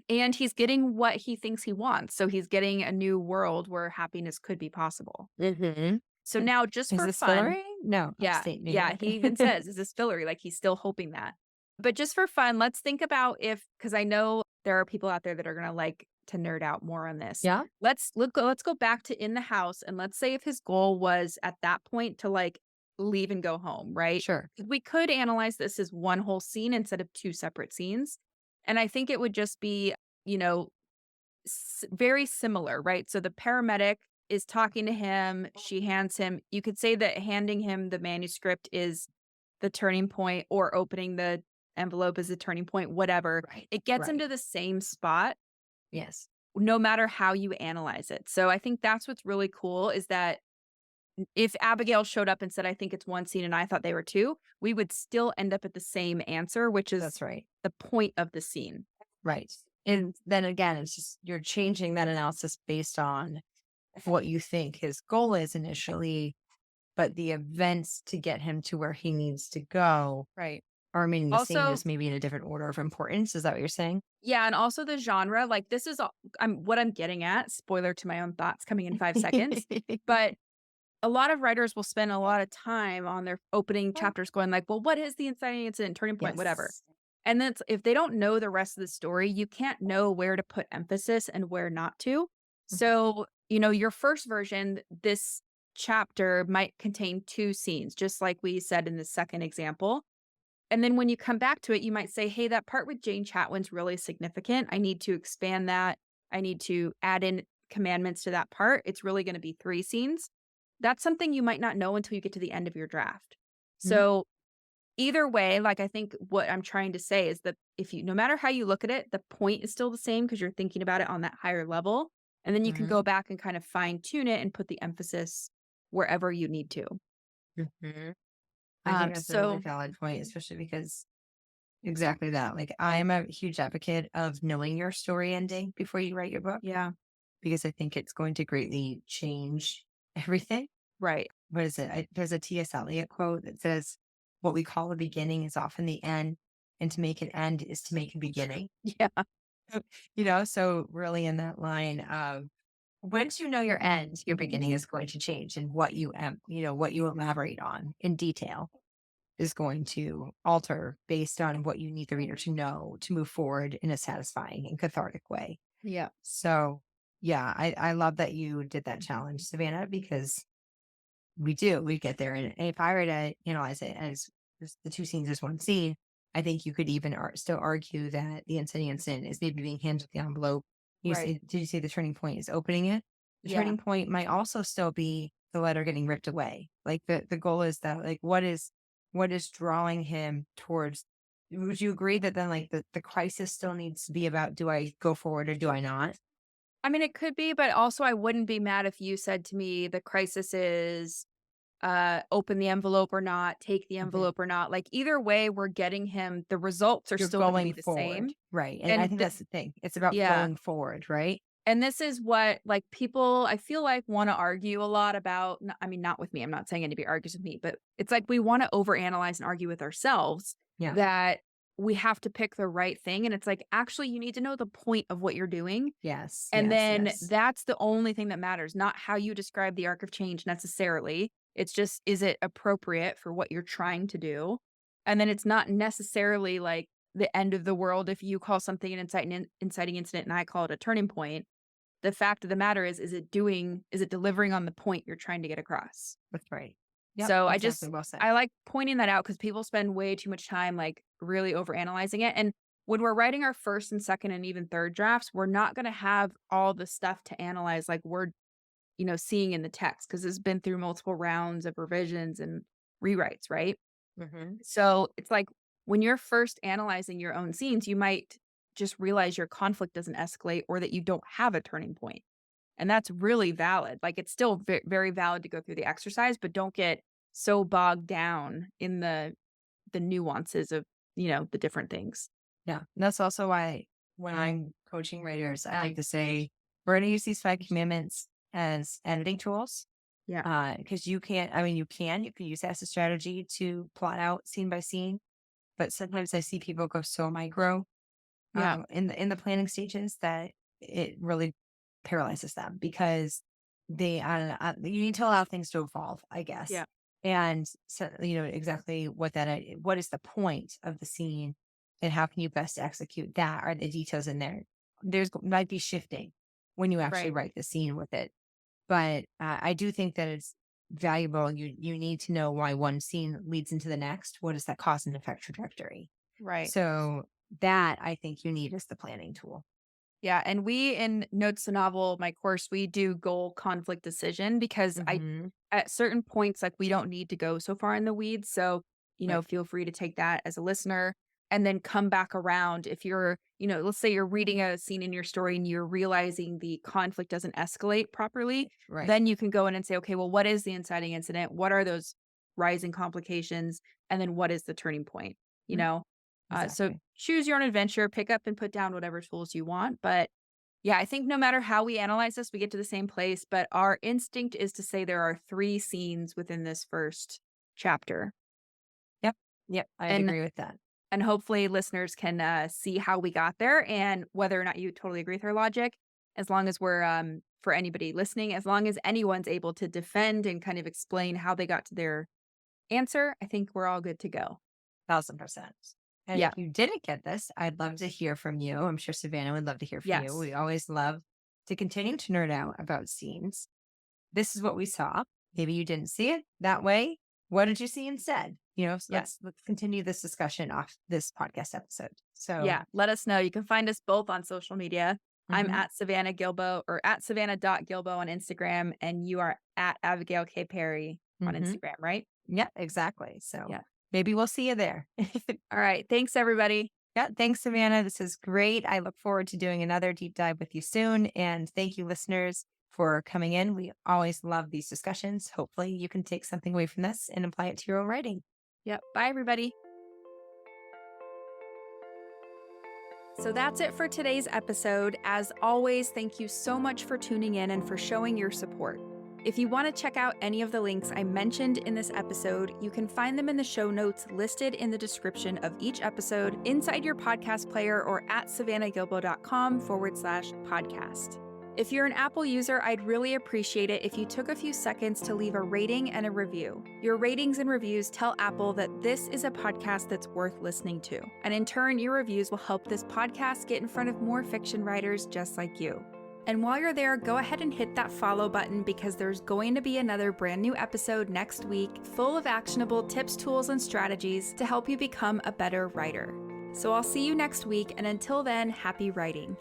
And he's getting what he thinks he wants. So, he's getting a new world where happiness could be possible. Hmm. So now just Is for this fun, fillery? No, yeah, upstate New yeah, York. he even says, "Is this fillery?" Like, he's still hoping that. But just for fun, let's think about if because I know there are people out there that are gonna like to nerd out more on this. Yeah, Let's go back to in the house, and let's say if his goal was at that point to, like, leave and go home, right? sure. We could analyze this as one whole scene instead of 2 separate scenes, and I think it would just be, you know, very similar, right? So the paramedic is talking to him. She hands him, you could say that handing him the manuscript is the turning point, or opening the envelope is the turning point, whatever. Right. It gets him Right. to the same spot Yes. no matter how you analyze it. So I think that's what's really cool is that if Abigail showed up and said, I think it's 1 scene and I thought they were 2, we would still end up at the same answer, which is That's right. the point of the scene. Right. And then again, it's just you're changing that analysis based on what you think his goal is initially, but the events to get him to where he needs to go Right. are remaining the same, Also, just maybe in a different order of importance. Is that what you're saying? yeah, and also the genre, like, this is all what I'm getting at, spoiler to my own thoughts coming in 5 seconds, but a lot of writers will spend a lot of time on their opening chapters going like, "Well, what is the inciting incident, turning point, whatever." Yes. And then if they don't know the rest of the story, you can't know where to put emphasis and where not to. Mhm. So, your first version, this chapter might contain 2 scenes, just like we said in the second example. And then when you come back to it, you might say, "Hey, that part with Jane Chatwin's really significant. I need to expand that. I need to add in commandments to that part. It's really going to be 3 scenes." That's something you might not know until you get to the end of your draft. Mhm. So, either way, like, I think what I'm trying to say is that if you no matter how you look at it, the point is still the same because you're thinking about it on that higher level, and then you can go Mhm. back and kind of fine tune it and put the emphasis wherever you need to. Mhm. I think that's a really So valid point, especially because exactly that. Like, I'm a huge advocate of knowing your story ending before you write your book Yeah. because I think it's going to greatly change everything. Right. What is it? There's a T.S. Eliot quote that says, "What we call a beginning is often the end, and to make an end is to make a beginning." Yeah. So really in that line of once you know your end, your beginning is going to change, and what you elaborate on in detail is going to alter based on what you need the reader to know to move forward in a satisfying and cathartic way. Yeah. So, yeah, I love that you did that challenge, Savannah, because we get there. And if I were to analyze it as just the two scenes as one scene, I think you could even still argue that the inciting incident is maybe being handed the envelope. Right. Did you say the turning point is opening it? The Yeah. turning point might also still be the letter getting ripped away. Like the goal is that, like, what is drawing him towards, would you agree that then, like, the crisis still needs to be about, do I go forward or do I not? I mean, it could be, but also I wouldn't be mad if you said to me the crisis is open the envelope or not, take the Mhm. envelope or not. Like either way, we're getting him. The results are You're still going to going be the forward. same. Right. And I And think that's the thing. It's about yeah, going forward, right? and this is what like people I feel like want to argue a lot about. I mean, not with me. I'm not saying anybody argues with me, but it's like we want to overanalyze and argue with ourselves Yeah. that we have to pick the right thing. And it's like actually, you need to know the point of what you're doing. Yes. And Yes. then Yes. that's the only thing that matters, not how you describe the arc of change necessarily. It's just, is it appropriate for what you're trying to do? And then it's not necessarily like the end of the world if you call something an inciting incident and I call it a turning point. The fact of the matter is it delivering on the point you're trying to get across? That's right. Yep. So Exactly. Well said. I like pointing that out because people spend way too much time like really overanalyzing it. And when we're writing our first and second and even third drafts, we're not going to have all the stuff to analyze like we're, seeing in the text because it's been through multiple rounds of revisions and rewrites, right? Hmm. So it's like when you're first analyzing your own scenes, you might just realize your conflict doesn't escalate or that you don't have a turning point. And that's really valid. Like it's still very valid to go through the exercise, but don't get so bogged down in the nuances of, the different things. Yeah. And that's also why when I'm coaching writers, I like to say, we're going to use these 5 commandments as editing tools. Yeah. Because you can use that as a strategy to plot out scene by scene. But sometimes I see people go so micro Yeah. in the planning stages that it really paralyzes them because you need to allow things to evolve, I guess. Yeah. And so, exactly what is the point of the scene and how can you best execute that? Are the details in there? Might be shifting when you actually Right. write the scene with it. But I do think that it's valuable. You need to know why one scene leads into the next. What is that cause and effect trajectory? Right. So that I think you need as the planning tool. Yeah, and we in Notes to Novel, my course, we do goal conflict decision because I Hmm. at certain points, like we don't need to go so far in the weeds. So, Right. feel free to take that as a listener and then come back around if you're, let's say you're reading a scene in your story and you're realizing the conflict doesn't escalate properly, Right. then you can go in and say, okay, well, what is the inciting incident? What are those rising complications? And then what is the turning point? You Mm, know? So exactly. choose your own adventure, pick up and put down whatever tools you want. But yeah, I think no matter how we analyze this, we get to the same place. But our instinct is to say there are three scenes within this first chapter. Yep. Yep. I'd And agree with that. and hopefully listeners can see how we got there and whether or not you totally agree with our logic. As long as we're for anybody listening, as long as anyone's able to defend and kind of explain how they got to their answer, I think we're all good to go. 1,000%. And if Yeah. you didn't get this, I'd love to hear from you. I'm sure Savannah would love to hear from you. Yes. We always love to continue to nerd out about scenes. This is what we saw. Maybe you didn't see it that way. What did you see instead? So Yeah. let's continue this discussion off this podcast episode. So, Yeah, let us know. You can find us both on social media. I'm mhm. at Savannah Gilbo or at Savannah.Gilbo on Instagram, and you are at Abigail K. Perry on Mhm. Instagram, right? Yeah, exactly. So Yeah. maybe we'll see you there. All right. Thanks, everybody. Yeah, thanks, Savannah. This is great. I look forward to doing another deep dive with you soon. And thank you, listeners, for coming in. We always love these discussions. Hopefully, you can take something away from this and apply it to your own writing. Yep. Bye, everybody. So that's it for today's episode. As always, thank you so much for tuning in and for showing your support. If you want to check out any of the links I mentioned in this episode, you can find them in the show notes listed in the description of each episode inside your podcast player or at savannahgilbo.com/podcast. If you're an Apple user, I'd really appreciate it if you took a few seconds to leave a rating and a review. Your ratings and reviews tell Apple that this is a podcast that's worth listening to. And in turn, your reviews will help this podcast get in front of more fiction writers just like you. And while you're there, go ahead and hit that follow button because there's going to be another brand new episode next week full of actionable tips, tools, and strategies to help you become a better writer. So I'll see you next week, and until then, happy writing.